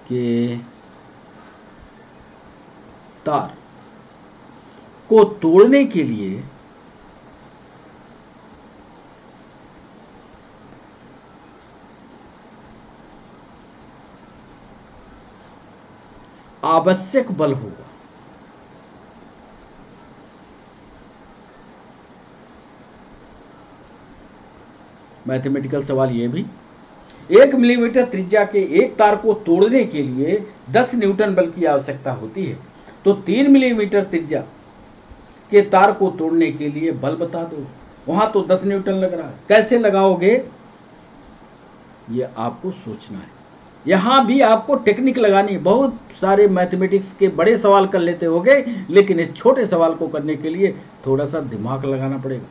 के तार को तोड़ने के लिए आवश्यक बल होगा। मैथमेटिकल सवाल ये भी, 1 मिलीमीटर त्रिज्या के एक तार को तोड़ने के लिए 10 न्यूटन बल की आवश्यकता होती है, तो 3 मिलीमीटर त्रिज्या के तार को तोड़ने के लिए बल बता दो। वहां तो 10 न्यूटन लग रहा है, कैसे लगाओगे ये आपको सोचना है। यहां भी आपको टेक्निक लगानी है। बहुत सारे मैथमेटिक्स के बड़े सवाल कर लेते होगे, लेकिन इस छोटे सवाल को करने के लिए थोड़ा सा दिमाग लगाना पड़ेगा।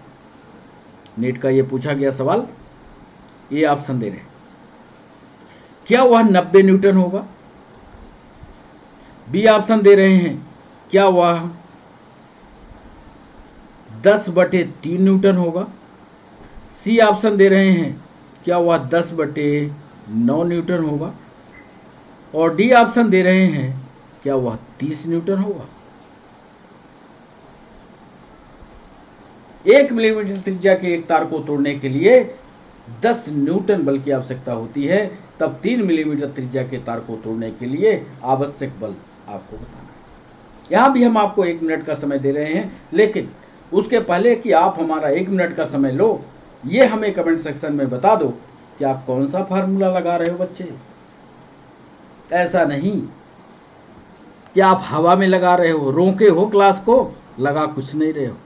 नीट का ये पूछा गया सवाल, ये ऑप्शन दे रहे हैं, क्या वह 90 न्यूटन होगा? बी ऑप्शन दे रहे हैं, क्या वह 10/3 न्यूटन होगा? सी ऑप्शन दे रहे हैं, क्या वह 10/9 न्यूटन होगा? और डी ऑप्शन दे रहे हैं, क्या वह 30 न्यूटन होगा? 1 मिलीमीटर त्रिज्या के एक तार को तोड़ने के लिए 10 न्यूटन बल की आवश्यकता होती है, तब 3 मिलीमीटर त्रिज्या के तार को तोड़ने के लिए आवश्यक बल आपको बताना है। यहां भी हम आपको 1 मिनट का समय दे रहे हैं, लेकिन उसके पहले कि आप हमारा 1 मिनट का समय लो, ये हमें कमेंट सेक्शन में बता दो कि आप कौन सा फार्मूला लगा रहे हो बच्चे। ऐसा नहीं कि आप हवा में लगा रहे हो, रोके हो क्लास को, लगा कुछ नहीं रहे हो,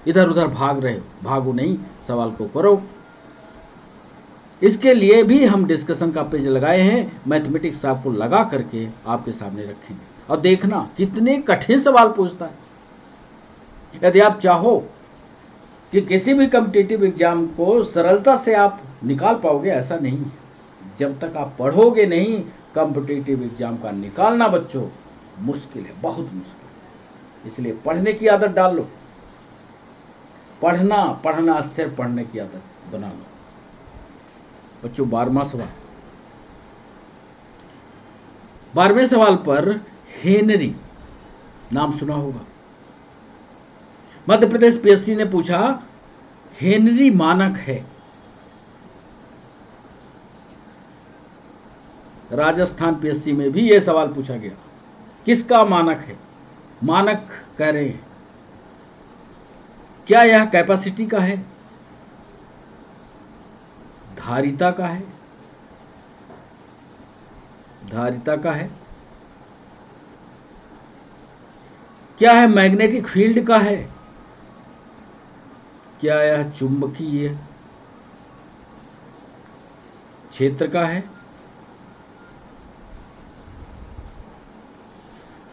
इधर उधर भाग रहे हो। भागो नहीं, सवाल को करो। इसके लिए भी हम डिस्कशन का पेज लगाए हैं, मैथमेटिक्स आपको लगा करके आपके सामने रखेंगे और देखना कितने कठिन सवाल पूछता है। यदि आप चाहो कि किसी भी कॉम्पिटिटिव एग्जाम को सरलता से आप निकाल पाओगे, ऐसा नहीं है। जब तक आप पढ़ोगे नहीं, कॉम्पिटिटिव एग्जाम का निकालना बच्चों मुश्किल है, बहुत मुश्किल है। इसलिए पढ़ने की आदत डाल लो, पढ़ना पढ़ना सिर्फ पढ़ने की आदत बना लो बच्चों। 12वां सवाल, 12वें सवाल पर हेनरी नाम सुना होगा। मध्य प्रदेश पीएससी ने पूछा हेनरी मानक है। राजस्थान पीएससी में भी यह सवाल पूछा गया, किसका मानक है? मानक कह रहे हैं, क्या यह कैपेसिटी का है, धारिता का है, धारिता का है, क्या है मैग्नेटिक फील्ड का है, क्या यह चुंबकीय क्षेत्र का है?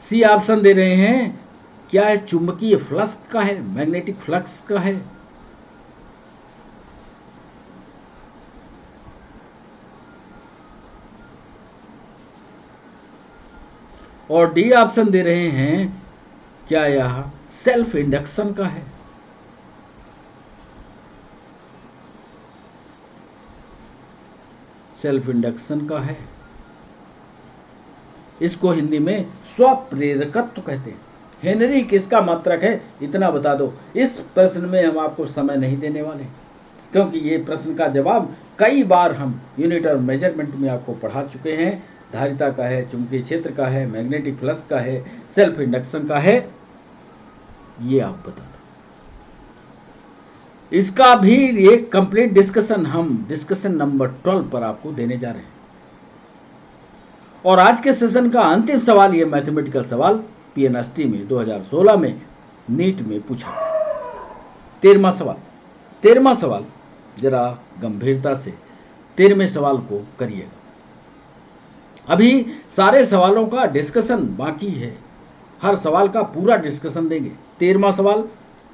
सी ऑप्शन दे रहे हैं, क्या है चुंबकीय फ्लक्स का है, मैग्नेटिक फ्लक्स का है? और डी ऑप्शन दे रहे हैं, क्या यह सेल्फ इंडक्शन का है? सेल्फ इंडक्शन का है। इसको हिंदी में स्वप्रेरकत्व कहते हैं। हेनरी किसका मात्रक है, इतना बता दो। इस प्रश्न में हम आपको समय नहीं देने वाले, क्योंकि ये प्रश्न का जवाब कई बार हम यूनिट और मेजरमेंट में आपको पढ़ा चुके हैं। धारिता का है, चुंबकीय क्षेत्र का है, मैग्नेटिक फ्लक्स का है, सेल्फ इंडक्शन का है, ये आप बता दो। इसका भी एक कंप्लीट डिस्कशन हम डिस्कशन नंबर 12 पर आपको देने जा रहे हैं। और आज के सेशन का अंतिम सवाल, ये मैथमेटिकल सवाल पीएनएसटी में 2016 में नीट में पूछा। 13वां सवाल, 13वां सवाल जरा गंभीरता से 13वें सवाल को करिएगा। अभी सारे सवालों का डिस्कशन बाकी है, हर सवाल का पूरा डिस्कशन देंगे। 13वां सवाल,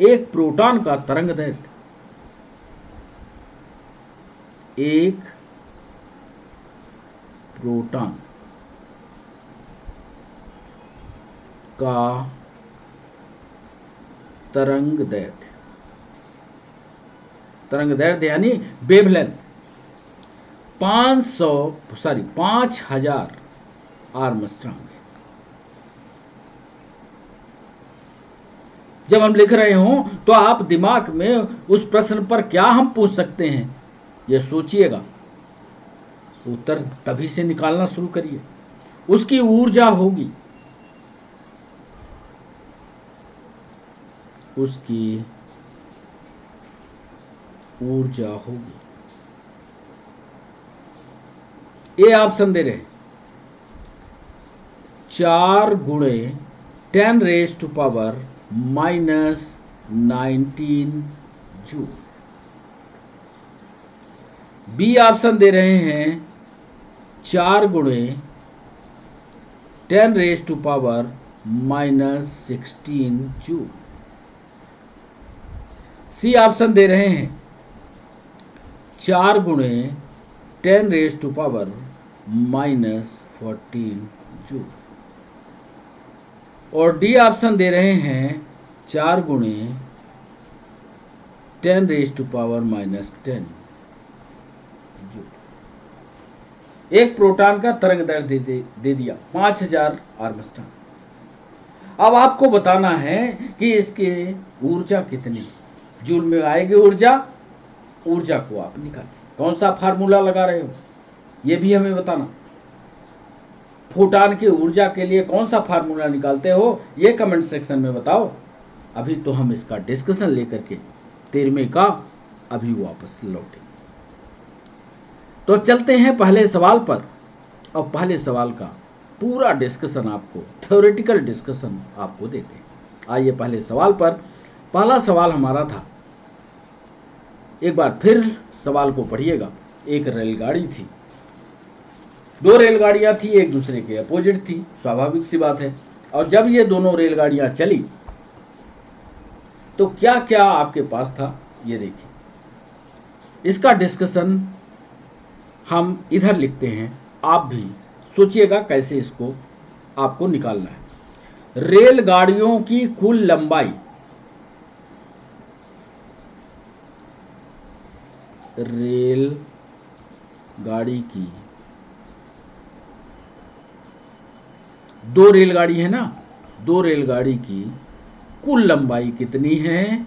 एक प्रोटॉन का तरंग दैर्घ्य, एक प्रोटॉन का तरंग दैर्घ्य, तरंग दैर्घ्य यानी वेवलेंथ 5000 आर्मस्ट्रांग है। जब हम लिख रहे हों तो आप दिमाग में उस प्रश्न पर क्या हम पूछ सकते हैं, यह सोचिएगा। उत्तर तभी से निकालना शुरू करिए। उसकी ऊर्जा होगी, उसकी ऊर्जा होगी। ये ऑप्शन दे रहे, 4 गुणे 10⁻⁻19 जूल। बी ऑप्शन दे रहे हैं, 4 गुणे 10⁻⁻16 जूल। सी ऑप्शन दे रहे हैं, 4 गुणे 10⁻⁻14 जूल। और डी ऑप्शन दे रहे हैं, 4 गुणे 10⁻⁻10 जूल। एक प्रोटॉन का तरंग दैर्घ्य दे दिया 5000 आर्मस्ट्रांग। अब आपको बताना है कि इसकी ऊर्जा कितनी जूल में आएगी। ऊर्जा को आप निकालिए। कौन सा फार्मूला लगा रहे हो ये भी हमें बताना। फोटॉन की ऊर्जा के लिए कौन सा फार्मूला निकालते हो ये कमेंट सेक्शन में बताओ। अभी तो हम इसका डिस्कशन लेकर के 13वें का अभी वापस लौटे। तो अब चलते हैं पहले सवाल पर, और पहले सवाल का पूरा डिस्कशन आपको, थ्योरेटिकल डिस्कशन आपको देते हैं। आइए पहले सवाल पर। पहला सवाल हमारा था, एक बार फिर सवाल को पढ़िएगा। एक रेलगाड़ी थी, दो रेलगाड़ियां थी, एक दूसरे के अपोजिट थी, स्वाभाविक सी बात है। और जब ये दोनों रेलगाड़ियां चली तो क्या क्या आपके पास था, ये देखिए। इसका डिस्कशन हम इधर लिखते हैं, आप भी सोचिएगा कैसे इसको आपको निकालना है। रेलगाड़ियों की कुल लंबाई, रेल गाड़ी की, दो रेलगाड़ी है ना, दो रेलगाड़ी की कुल लंबाई कितनी है,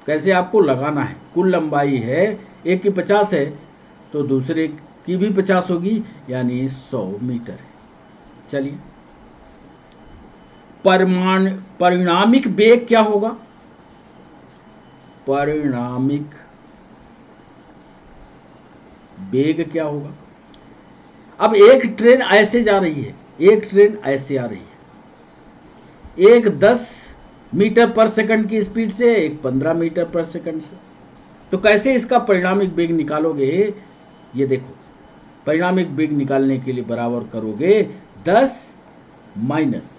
कैसे आपको लगाना है। कुल लंबाई है, एक की 50 है तो दूसरे की भी 50 होगी, यानी 100 मीटर है। चलिए, परिणामिक वेग क्या होगा, परिणामिक वेग क्या होगा। अब एक ट्रेन ऐसे जा रही है, एक ट्रेन ऐसे आ रही है, एक 10 मीटर पर सेकंड की स्पीड से, एक 15 मीटर पर सेकंड से। तो कैसे इसका परिणामिक वेग निकालोगे, ये देखो। परिणामिक वेग निकालने के लिए बराबर करोगे 10 माइनस,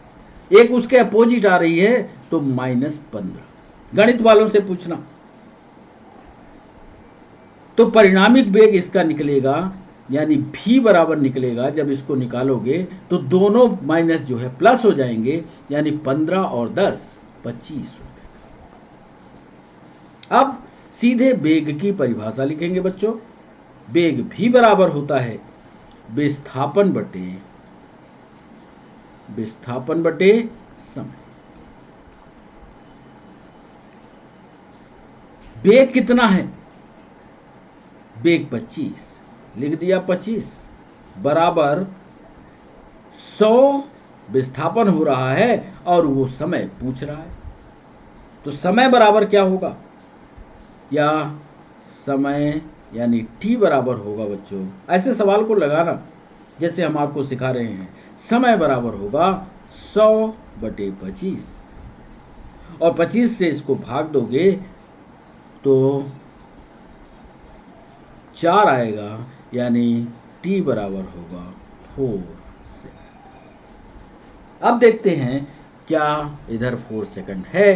एक उसके अपोजिट आ रही है तो -15। गणित वालों से पूछना। तो परिणामिक वेग इसका निकलेगा, यानी v बराबर निकलेगा। जब इसको निकालोगे तो दोनों माइनस जो है प्लस हो जाएंगे, यानी 15 और 10 25 हो जाएगा। अब सीधे वेग की परिभाषा लिखेंगे बच्चों। वेग v बराबर होता है विस्थापन बटे समय। वेग कितना है, वेग 25, लिख दिया 25 बराबर 100 विस्थापन हो रहा है और वो समय पूछ रहा है। तो समय बराबर क्या होगा, या समय यानी t बराबर होगा बच्चों, ऐसे सवाल को लगाना जैसे हम आपको सिखा रहे हैं। समय बराबर होगा 100 बटे 25, और 25 से इसको भाग दोगे तो 4 आएगा, यानी t बराबर होगा 4 सेकंड। अब देखते हैं क्या इधर 4 सेकंड है।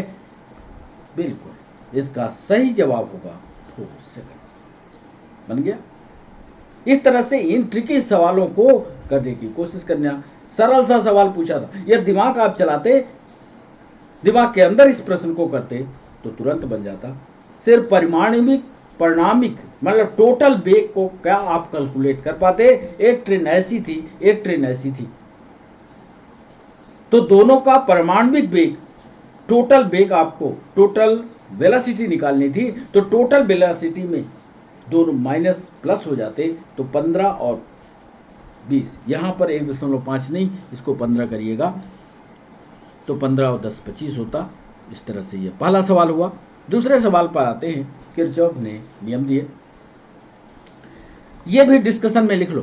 बिल्कुल, इसका सही जवाब होगा 4 सेकंड। बन गया। इस तरह से इन ट्रिकी सवालों को करने की कोशिश करना। सरल सा सवाल पूछा था, यह दिमाग आप चलाते, दिमाग के अंदर इस प्रश्न को करते तो तुरंत बन जाता। सिर्फ परिणामिक मतलब टोटल वेग को क्या आप कैलकुलेट कर पाते। एक ट्रेन ऐसी थी, एक ट्रेन ऐसी थी, तो दोनों का परिणामिक वेग, टोटल वेग, आपको टोटल वेलोसिटी निकालनी थी। तो टोटल वेलोसिटी में दोनों माइनस प्लस हो जाते, तो 15 और 20, यहाँ पर 1.5 नहीं, इसको 15 करिएगा तो 15 और 10 25 होता। इस तरह से ये पहला सवाल हुआ। दूसरे सवाल पर आते हैं। किरचॉफ ने नियम दिए, ये भी डिस्कशन में लिख लो।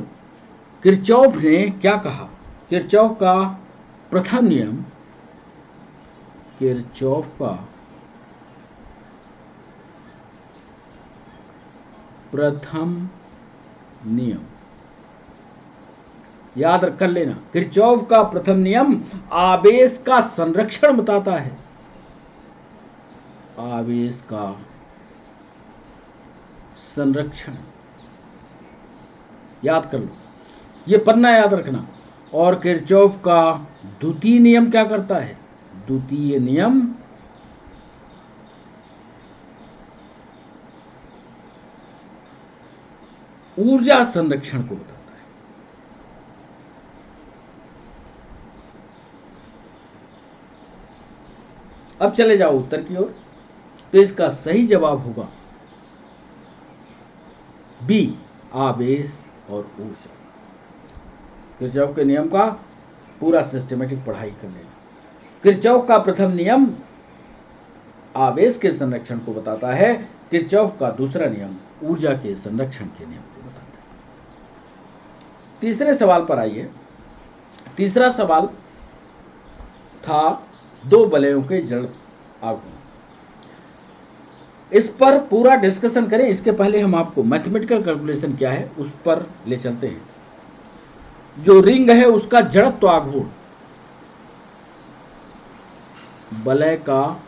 किरचॉफ ने क्या कहा, किरचॉफ का प्रथम नियम, किरचॉफ का प्रथम नियम याद कर लेना। किरचॉफ का प्रथम नियम आवेश का संरक्षण बताता है, आवेश का संरक्षण। याद कर लो, ये पन्ना याद रखना। और किरचॉफ का द्वितीय नियम क्या करता है, द्वितीय नियम ऊर्जा संरक्षण को बताता है। अब चले जाओ उत्तर की ओर। तो इसका सही जवाब होगा बी, आवेश और ऊर्जा। किरचॉफ के नियम का पूरा सिस्टमेटिक पढ़ाई कर लेना। किरचॉफ का प्रथम नियम आवेश के संरक्षण को बताता है, किरचॉफ का दूसरा नियम ऊर्जा के संरक्षण के नियम को बताता है। तीसरे सवाल पर आइए। तीसरा सवाल था दो वलयों के जड़ आघूर्ण। इस पर पूरा डिस्कशन करें, इसके पहले हम आपको मैथमेटिकल कैलकुलेशन क्या है उस पर ले चलते हैं। जो रिंग है उसका जड़त्व आघूर्ण, वलय का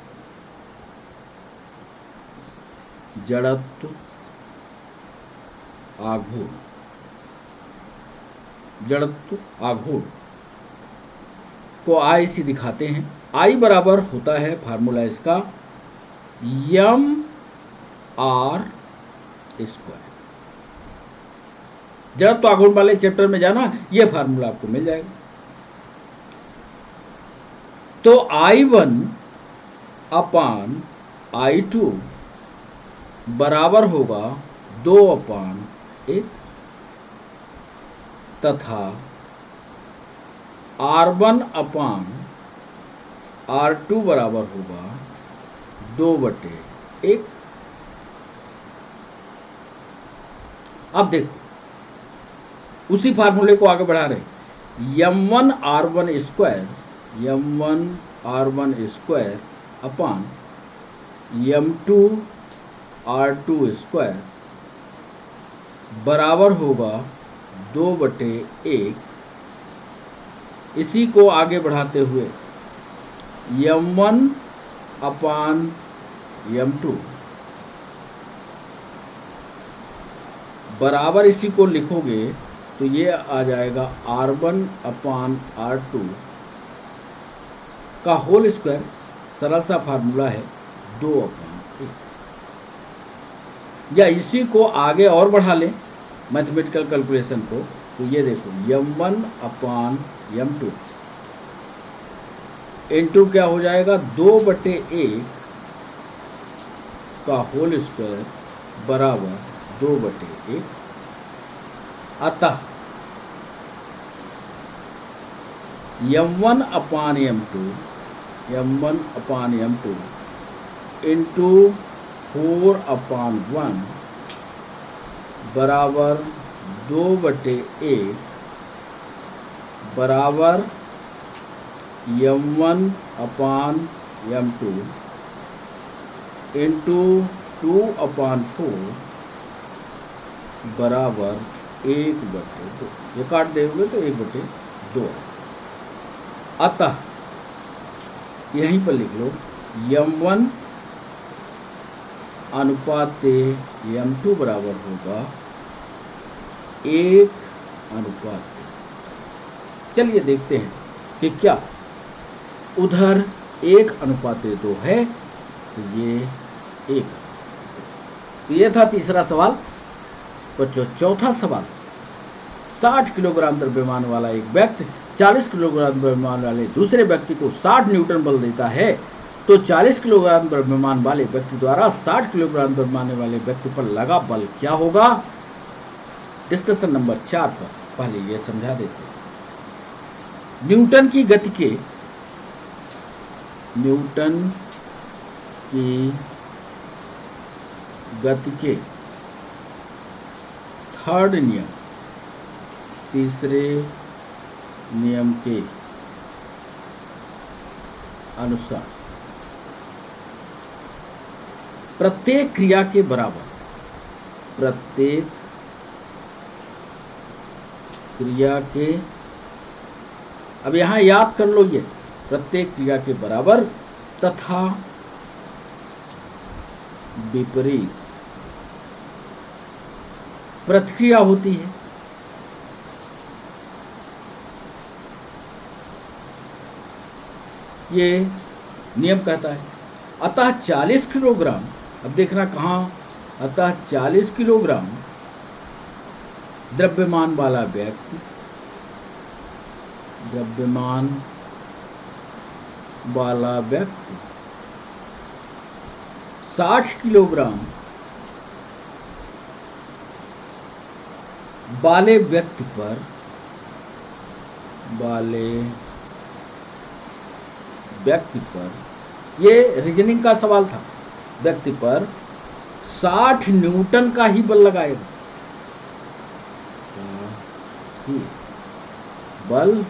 जड़त्व आघूर्ण, जड़त्व आघूर्ण को आई सी दिखाते हैं। आई बराबर होता है फार्मूला इसका एम आर स्क्वायर। जड़त्व आघूर्ण वाले चैप्टर में जाना, यह फार्मूला आपको मिल जाएगा। तो I1 अपान I2 बराबर होगा 2/1 तथा R1 अपान R2 बराबर होगा 2/1। अब देखो, उसी फार्मूले को आगे बढ़ा रहे। M1 R1 square, M1 R1 square upon M2 R2 square बराबर होगा 2/1। इसी को आगे बढ़ाते हुए M1 अपान M2 बराबर, इसी को लिखोगे तो ये आ जाएगा R1 अपान R2 का होल स्क्वायर। सरल सा फार्मूला है 2/1। या इसी को आगे और बढ़ा लें मैथमेटिकल कैलकुलेशन को, तो ये देखो M1 अपान M2 इंटू क्या हो जाएगा 2/1 का होल स्क्वायर बराबर 2/1। अतः M1 अपान M2 इंटू 4/1 बराबर 2/1 बराबर M1 अपान M2 इंटू 2/4 बराबर 1/2। ये काट देंगे तो 1/2। अतः यहीं पर लिख लो M1 अनुपात M2 बराबर होगा 1:2। चलिए देखते हैं कि क्या उधर 1:2 है, तो ये 1। तो ये था तीसरा सवाल। बच्चों, चौथा सवाल, 60 किलोग्राम द्रव्यमान वाला एक व्यक्ति 40 किलोग्राम द्रव्यमान वाले दूसरे व्यक्ति को 60 न्यूटन बल देता है, तो 40 किलोग्राम द्रव्यमान वाले व्यक्ति द्वारा 60 किलोग्राम द्रव्यमान वाले व्यक्ति पर लगा बल क्या होगा। डिस्कशन नंबर 4 पर पहले ये समझा देते हैं। न्यूटन की गति के थर्ड नियम, तीसरे नियम के अनुसार प्रत्येक क्रिया के बराबर, प्रत्येक क्रिया के, अब यहां याद कर लो, ये प्रत्येक क्रिया के बराबर तथा विपरीत प्रतिक्रिया होती है। ये नियम कहता है। अतः 40 किलोग्राम, अब देखना कहाँ, अतः 40 किलोग्राम द्रव्यमान वाला व्यक्ति, द्रव्यमान वाला व्यक्ति 60 किलोग्राम वाले व्यक्ति पर, ये रीजनिंग का सवाल था। व्यक्ति पर 60 न्यूटन का ही बल लगाएगा, बल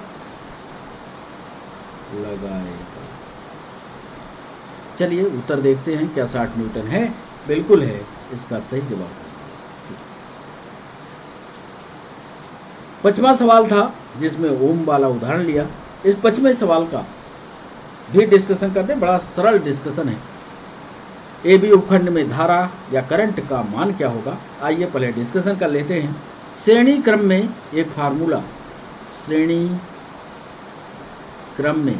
लगाएगा। चलिए उत्तर देखते हैं, क्या 60 न्यूटन है? बिल्कुल है, इसका सही जवाब है। 5वां सवाल था जिसमें ओम वाला उदाहरण लिया। इस 5वें सवाल का भी डिस्कशन करते हैं, बड़ा सरल डिस्कशन है। ए बी उपखंड में धारा या करंट का मान क्या होगा? आइए पहले डिस्कशन कर लेते हैं। श्रेणी क्रम में एक फार्मूला, श्रेणी क्रम में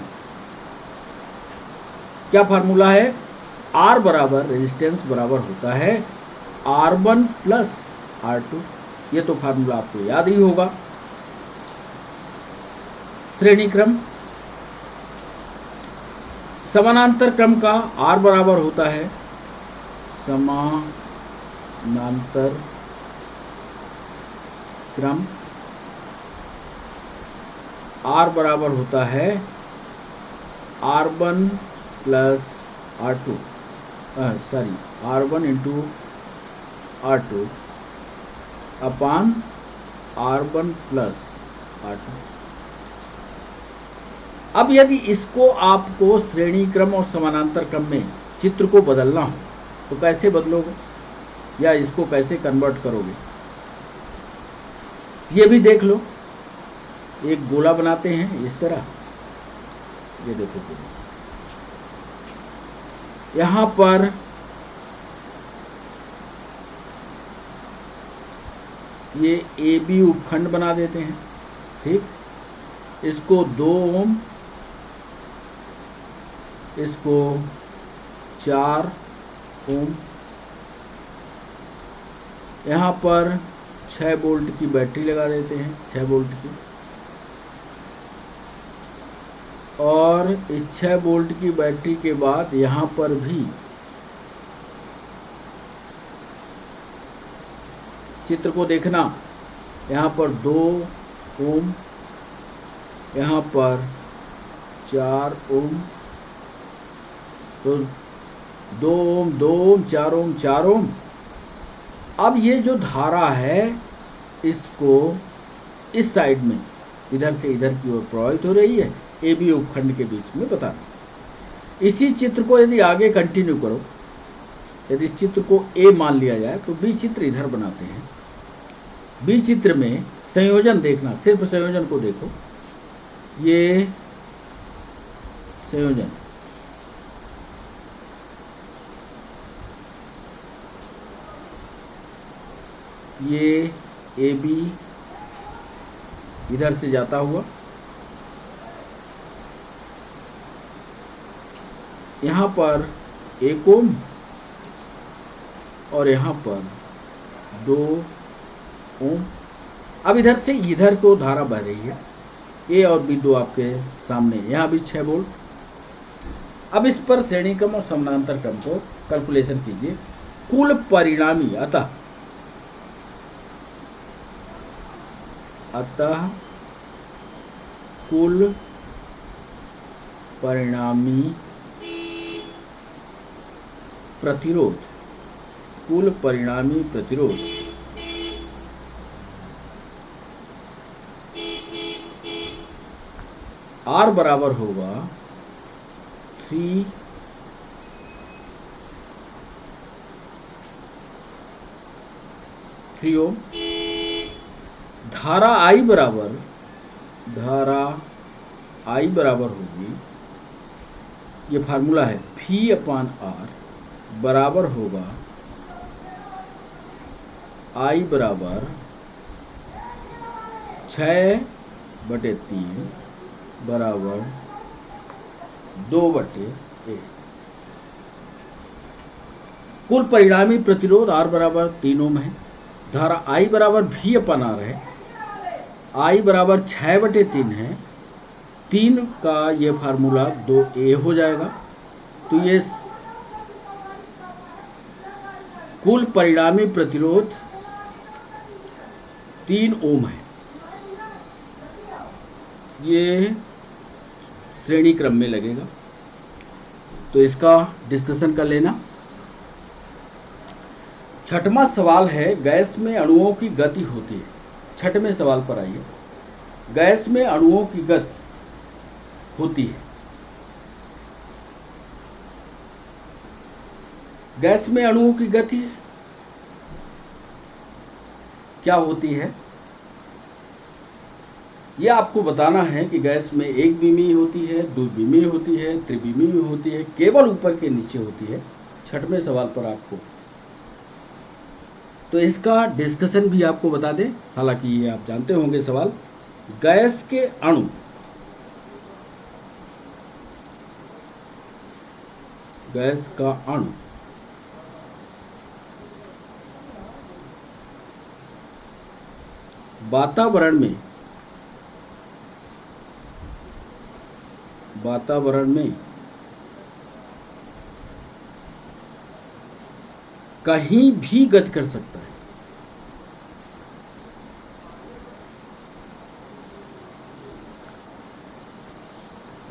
क्या फार्मूला है? R बराबर रेजिस्टेंस बराबर होता है R1 प्लस R2। ये तो फार्मूला आपको याद ही होगा। श्रेणी क्रम, समानांतर क्रम का R बराबर होता है, समानांतर क्रम R बराबर होता है R1 plus R2, R1 into R2 अपान R1 प्लस R2। अब यदि इसको आपको श्रेणी क्रम और समानांतर क्रम में चित्र को बदलना हो तो कैसे बदलोगे, या इसको कैसे कन्वर्ट करोगे? ये भी देख लो। एक गोला बनाते हैं इस तरह, ये देखो यहां पर ये ए बी उपखंड बना देते हैं, ठीक। इसको 2 ओम, इसको 4 ओम, यहाँ पर 6 वोल्ट की बैटरी लगा देते हैं, 6 वोल्ट की। और इस 6 वोल्ट की बैटरी के बाद यहाँ पर भी चित्र को देखना, यहाँ पर 2 ओम, यहाँ पर 4 ओम, तो 2 ओम 2 ओम 4 ओम 4 ओम। अब ये जो धारा है इसको इस साइड में इधर से इधर की ओर प्रवाहित हो रही है, ए बी उपखंड के बीच में बताना। इसी चित्र को यदि आगे कंटिन्यू करो, यदि इस चित्र को ए मान लिया जाए तो बी चित्र इधर बनाते हैं। बी चित्र में संयोजन देखना, सिर्फ संयोजन को देखो, ये संयोजन, ये ए बी इधर से जाता हुआ, यहाँ पर 1 ओम और यहाँ पर 2 ओम। अब इधर से इधर को धारा बह रही है, ए और बी दो आपके सामने, यहाँ भी 6 वोल्ट। अब इस पर श्रेणी क्रम और समानांतर क्रम को कैलकुलेशन कीजिए। कुल परिणामी, अतः कुल परिणामी प्रतिरोध, कुल परिणामी प्रतिरोध R बराबर होगा 3 ओम। धारा I बराबर होगी, ये फार्मूला है, V/R बराबर होगा I बराबर 6/3 बराबर 2/1। कुल परिणामी प्रतिरोध R बराबर 3 ओम है। धारा I बराबर V/R है, I बराबर 6/3 है। 3 का ये फार्मूला 2A हो जाएगा। तो ये कुल परिणामी प्रतिरोध 3 ओम है। ये श्रेणी क्रम में लगेगा। तो इसका डिस्कशन कर लेना। छठवां सवाल है, गैस में अणुओं की गति होती है। छठवें सवाल पर आइए। गैस में अणुओं की गति होती है। गैस में अणुओं की गति क्या होती है, यह आपको बताना है कि गैस में एक विमीय होती है, दो विमीय होती है, त्रिविमीय होती है, केवल ऊपर के नीचे होती है। छठवें सवाल पर आपको तो इसका डिस्कशन भी आपको बता दें, हालांकि ये आप जानते होंगे सवाल। गैस के अणु गैस का अणु वातावरण में कहीं भी गति कर सकता है।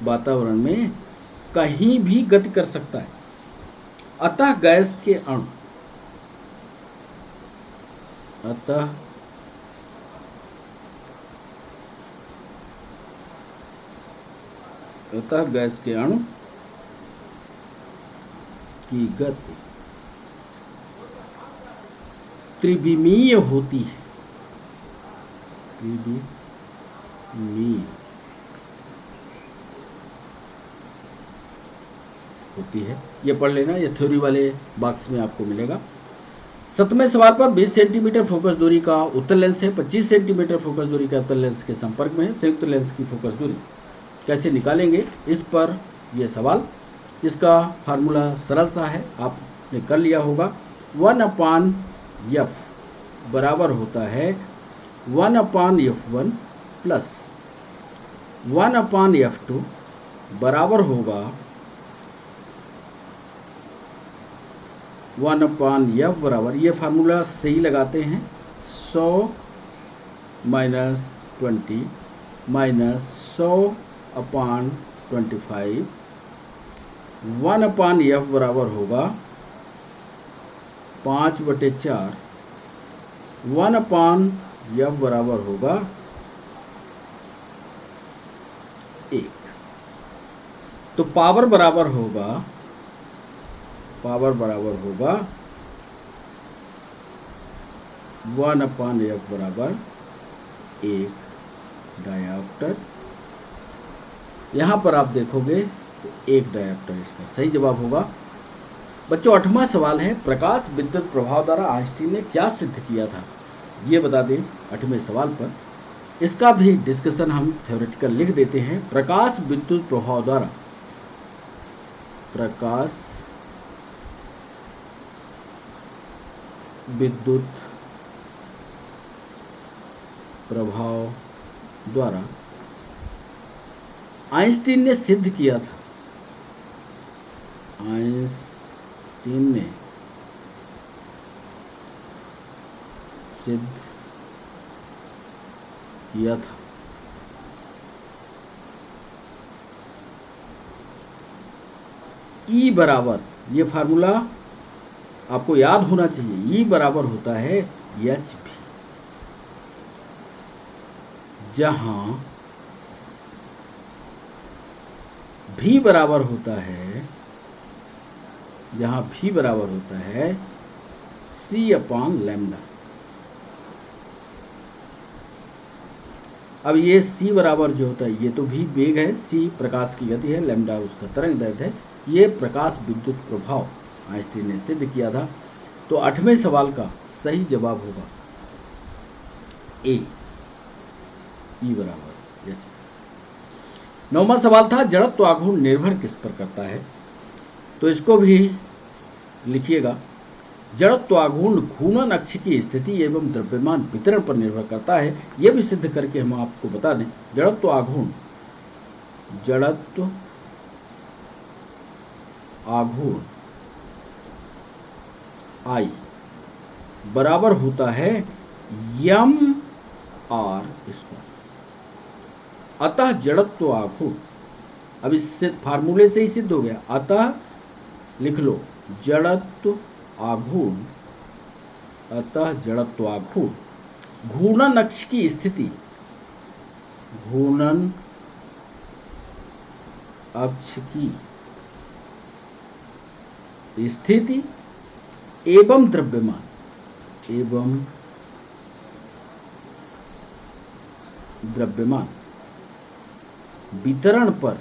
वातावरण में कहीं भी गति कर सकता है। अतः गैस के अणु अतः गैस के अणु की गति त्रिविमीय होती है। त्रिविमीय होती है, ये पढ़ लेना, ये थ्योरी वाले बॉक्स में आपको मिलेगा। 7वें सवाल पर 20 सेंटीमीटर फोकस दूरी का उत्तल लेंस है, 25 सेंटीमीटर फोकस दूरी का उत्तल लेंस के संपर्क में है। संयुक्त लेंस की फोकस दूरी कैसे निकालेंगे, इस पर यह सवाल। इसका फार्मूला सरल सा है, आपने कर लिया होगा। 1/f बराबर होता है 1/f1 प्लस 1/f2 बराबर होगा 1/f बराबर, ये फार्मूला सही लगाते हैं, 100 माइनस 20 माइनस 100/25। 1/f बराबर होगा 5/4। 1/f बराबर होगा 1। तो पावर बराबर होगा 1/f बराबर 1 डायोप्टर। यहां पर आप देखोगे तो 1 डायोप्टर इसका सही जवाब होगा। बच्चों 8वां सवाल है, प्रकाश विद्युत प्रभाव द्वारा आइंस्टीन ने क्या सिद्ध किया था, ये बता दें 8वें सवाल पर। इसका भी डिस्कशन हम थ्योरेटिकल लिख देते हैं। प्रकाश विद्युत प्रभाव द्वारा आइंस्टीन ने सिद्ध किया था। आइंस्टीन ने सिद्ध किया था E बराबर, ये फार्मूला आपको याद होना चाहिए, E बराबर होता है hv, जहां V बराबर होता है C/λ। अब ये C बराबर जो होता है, ये तो V वेग है, C प्रकाश की गति है, लैम्डा उसका तरंग दैर्ध्य है। ये प्रकाश विद्युत प्रभाव आइंस्टीन ने सिद्ध किया था। तो 8वें सवाल का सही जवाब होगा ए, E बराबर h। 9वां सवाल था, जड़त्व आघूर्ण निर्भर किस पर करता है, तो इसको भी लिखिएगा। जड़त्व आघूर्ण घूर्णन अक्ष की स्थिति एवं द्रव्यमान वितरण पर निर्भर करता है। यह भी सिद्ध करके हम आपको बता दें, जड़त्व आघूर्ण I बराबर होता है mr²। अतः जड़त्व आघूर्ण, अब इस फार्मूले से ही सिद्ध हो गया, अतः लिख लो, जड़त्व आघूर्ण, अतः जड़त्वाघूर्ण घूर्णन अक्ष की स्थिति, घूर्णन अक्ष की स्थिति एवं द्रव्यमान, एवं द्रव्यमान वितरण पर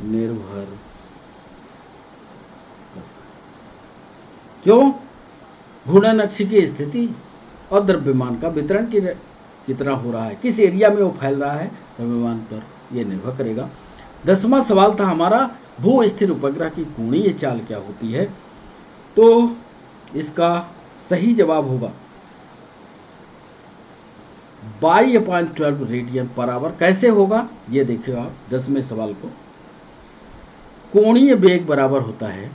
निर्भर, क्यों? घूर्णन अक्ष की स्थिति और द्रव्यमान का वितरण कितना हो रहा है, किस एरिया में वो फैल रहा है, द्रव्यमान पर यह निर्भर करेगा। 10वां सवाल था हमारा, भू स्थिर उपग्रह की कोणीय चाल क्या होती है। तो इसका सही जवाब होगा y/12 रेडियन पर आवर। कैसे होगा ये देखिए आप 10वें सवाल को। कोणीय वेग बराबर होता है,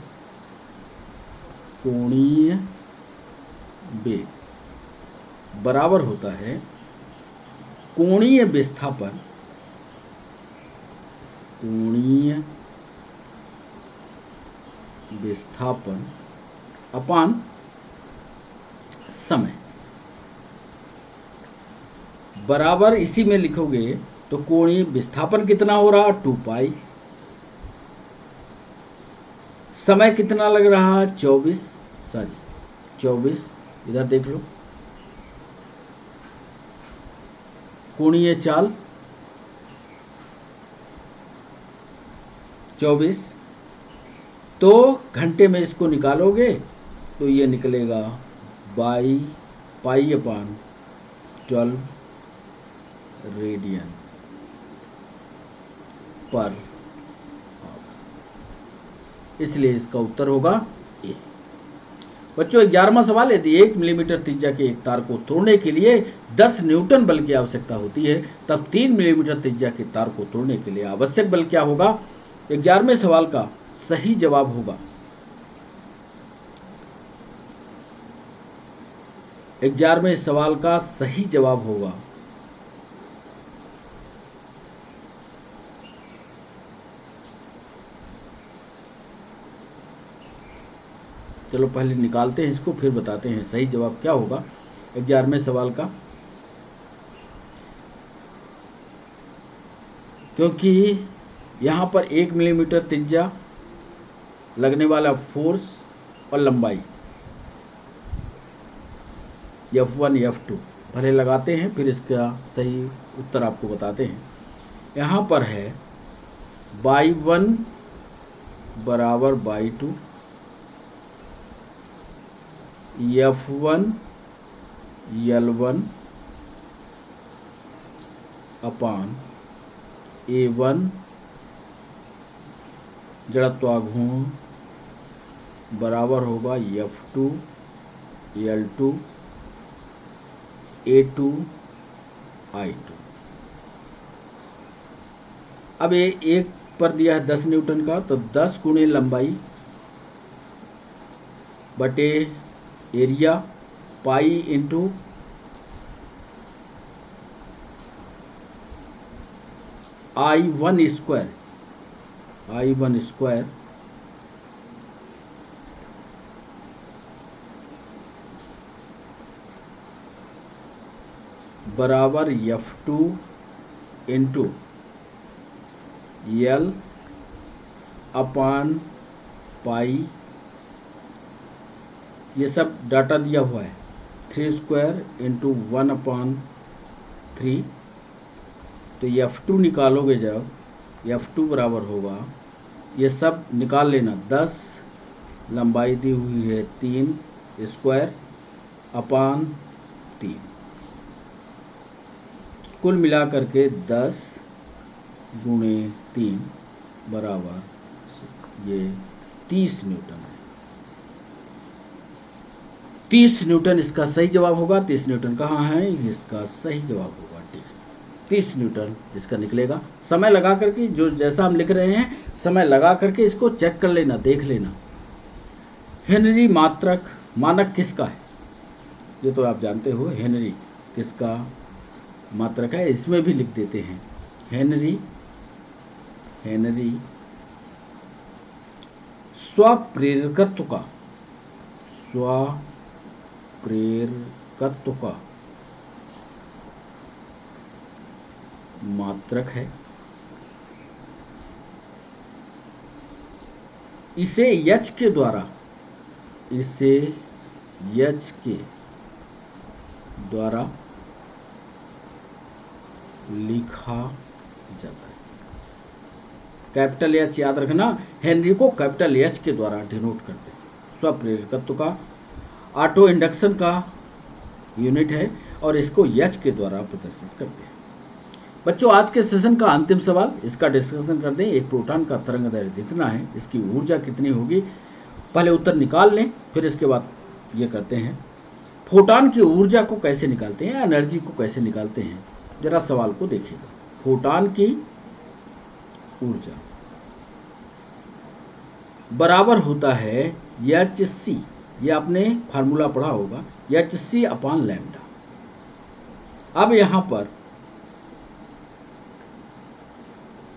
कोणीय वेग बराबर होता है कोणीय विस्थापन, कोणीय विस्थापन अपान समय। बराबर इसी में लिखोगे तो कोणीय विस्थापन कितना हो रहा, 2 पाई। समय कितना लग रहा, 24, इधर देख लो। कोणीय चाल 24, तो घंटे में इसको निकालोगे तो ये निकलेगा पाई/12 रेडियन पर, इसलिए इसका उत्तर होगा ए। बच्चों 11वां सवाल, यदि 1 मिलीमीटर त्रिज्या के एक तार को तोड़ने के लिए 10 न्यूटन बल की आवश्यकता होती है, तब 3 मिलीमीटर त्रिज्या के तार को तोड़ने के लिए आवश्यक बल क्या होगा। 11वें सवाल का सही जवाब होगा 11वें सवाल का सही जवाब होगा चलो पहले निकालते हैं इसको, फिर बताते हैं सही जवाब क्या होगा 11वें सवाल का। क्योंकि यहाँ पर 1 मिलीमीटर त्रिज्या, लगने वाला फोर्स और लंबाई F1 F2 पहले लगाते हैं, फिर इसका सही उत्तर आपको बताते हैं। यहाँ पर है y1 बराबर y2, F1 L1 अपान A1 जड़त्वाघूर्ण बराबर होगा F2 L2 A2 I2। अब ये एक पर दिया है 10 न्यूटन का, तो 10 गुणे लंबाई बटे area pi into I1 square बराबर F2 इंटू L अपान पाई, ये सब डाटा दिया हुआ है, 3 स्क्वायर इंटू 1/3। तो F2 निकालोगे जब, F2 बराबर होगा, ये सब निकाल लेना, 10 लंबाई दी हुई है 3 स्क्वायर अपान 3, कुल मिला करके 10 गुणे 3 बराबर ये 30 न्यूटन है। 30 न्यूटन इसका सही जवाब होगा। 30 न्यूटन कहाँ है, इसका सही जवाब होगा डी, 30 न्यूटन इसका निकलेगा। समय लगा करके, जो जैसा हम लिख रहे हैं समय लगा करके इसको चेक कर लेना, देख लेना। हेनरी मानक किसका है, ये तो आप जानते हो, हेनरी किसका मात्रक है, इसमें भी लिख देते हैं। हेनरी स्वप्रेरकत्व का मात्रक है। इसे यच के द्वारा लिखा जाता है। कैपिटल एच याद रखना, हेनरी को कैपिटल एच के द्वारा डिनोट करते हैं। स्वप्रेरकत्व का ऑटो इंडक्शन का यूनिट है और इसको एच के द्वारा प्रदर्शित करते हैं। बच्चों, आज के सेशन का अंतिम सवाल, इसका डिस्कशन करते हैं। एक प्रोटॉन का तरंग दैर्घ्य कितना है, इसकी ऊर्जा कितनी होगी। पहले उत्तर निकाल लें, फिर इसके बाद ये करते हैं। फोटॉन की ऊर्जा को कैसे निकालते हैं, एनर्जी को कैसे निकालते हैं, जरा सवाल को देखिएगा। फोटॉन की ऊर्जा बराबर होता है एच सी, ये आपने फार्मूला पढ़ा होगा, एच सी अपॉन लैम्डा। अब यहां पर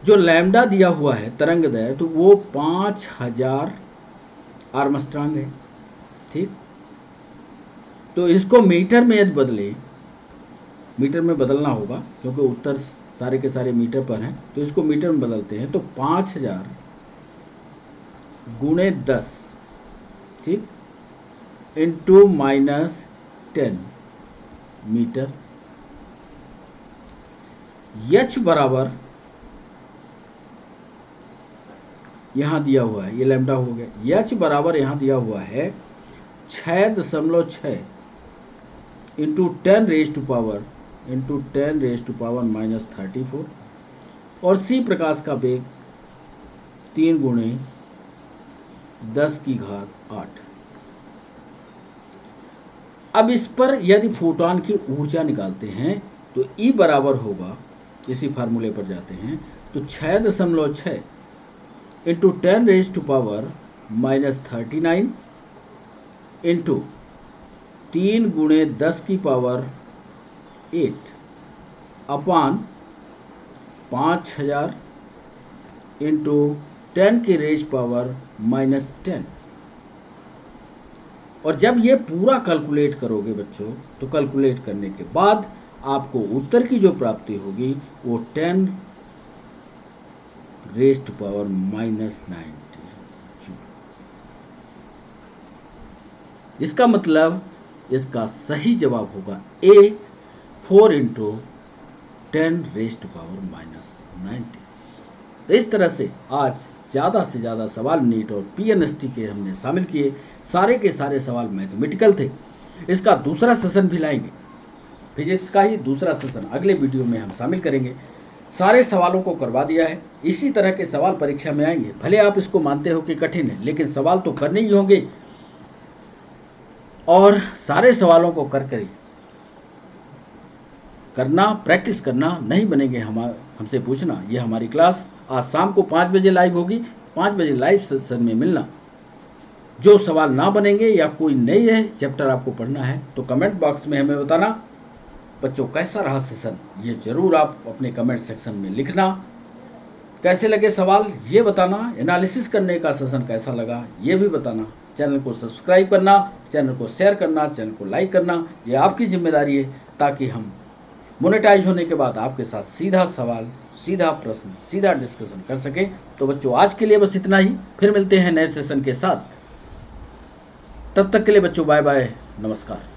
जो लैम्डा दिया हुआ है तरंग दैर्घ्य, तो वो 5000 आर्मस्ट्रांग है, ठीक। तो इसको मीटर में यदि बदले, मीटर में बदलना होगा क्योंकि उत्तर सारे के सारे मीटर पर हैं, तो इसको मीटर में बदलते हैं। तो 5000 गुणे 10, ठीक, इंटू -10 मीटर। एच बराबर यहां दिया हुआ है, ये लैम्डा हो गया। एच बराबर यहां दिया हुआ है 6.6 इंटू 10 रेज टू पावर -34, और सी प्रकाश का वेग 3 गुणे 10⁸ अब इस पर यदि फोटॉन की ऊर्जा निकालते हैं तो E बराबर होगा, इसी फार्मूले पर जाते हैं, तो 6.6 into 10 raise to power -39 into 3 गुणे 10⁸ अपॉन 5000 इंटू 10 की रेज पावर -10। और जब ये पूरा कैलकुलेट करोगे बच्चों, तो कैलकुलेट करने के बाद आपको उत्तर की जो प्राप्ति होगी वो 10 रेज टू पावर -90। इसका मतलब इसका सही जवाब होगा ए, 4 इंटू 10 रेज टू पावर -90। तो इस तरह से आज ज़्यादा से ज़्यादा सवाल नीट और पीएनएसटी के हमने शामिल किए। सारे के सारे सवाल मैथमेटिकल थे। इसका दूसरा सेशन भी लाएंगे, फिजिक्स का ही दूसरा सेशन अगले वीडियो में हम शामिल करेंगे। सारे सवालों को करवा दिया है। इसी तरह के सवाल परीक्षा में आएंगे। भले आप इसको मानते हो कि कठिन है, लेकिन सवाल तो करने ही होंगे, और सारे सवालों को करना, प्रैक्टिस करना, नहीं बनेंगे हमसे पूछना। ये हमारी क्लास आज शाम को 5 बजे लाइव होगी। 5 बजे लाइव सेशन में मिलना। जो सवाल ना बनेंगे या कोई नई है चैप्टर आपको पढ़ना है, तो कमेंट बॉक्स में हमें बताना। बच्चों, कैसा रहा सेशन ये ज़रूर आप अपने कमेंट सेक्शन में लिखना। कैसे लगे सवाल ये बताना। एनालिसिस करने का सेशन कैसा लगा ये भी बताना। चैनल को सब्सक्राइब करना, चैनल को शेयर करना, चैनल को लाइक करना, ये आपकी जिम्मेदारी है, ताकि हम मोनेटाइज होने के बाद आपके साथ सीधा सवाल, सीधा प्रश्न, सीधा डिस्कशन कर सकें। तो बच्चों, आज के लिए बस इतना ही। फिर मिलते हैं नए सेशन के साथ। तब तक के लिए बच्चों बाय बाय, नमस्कार।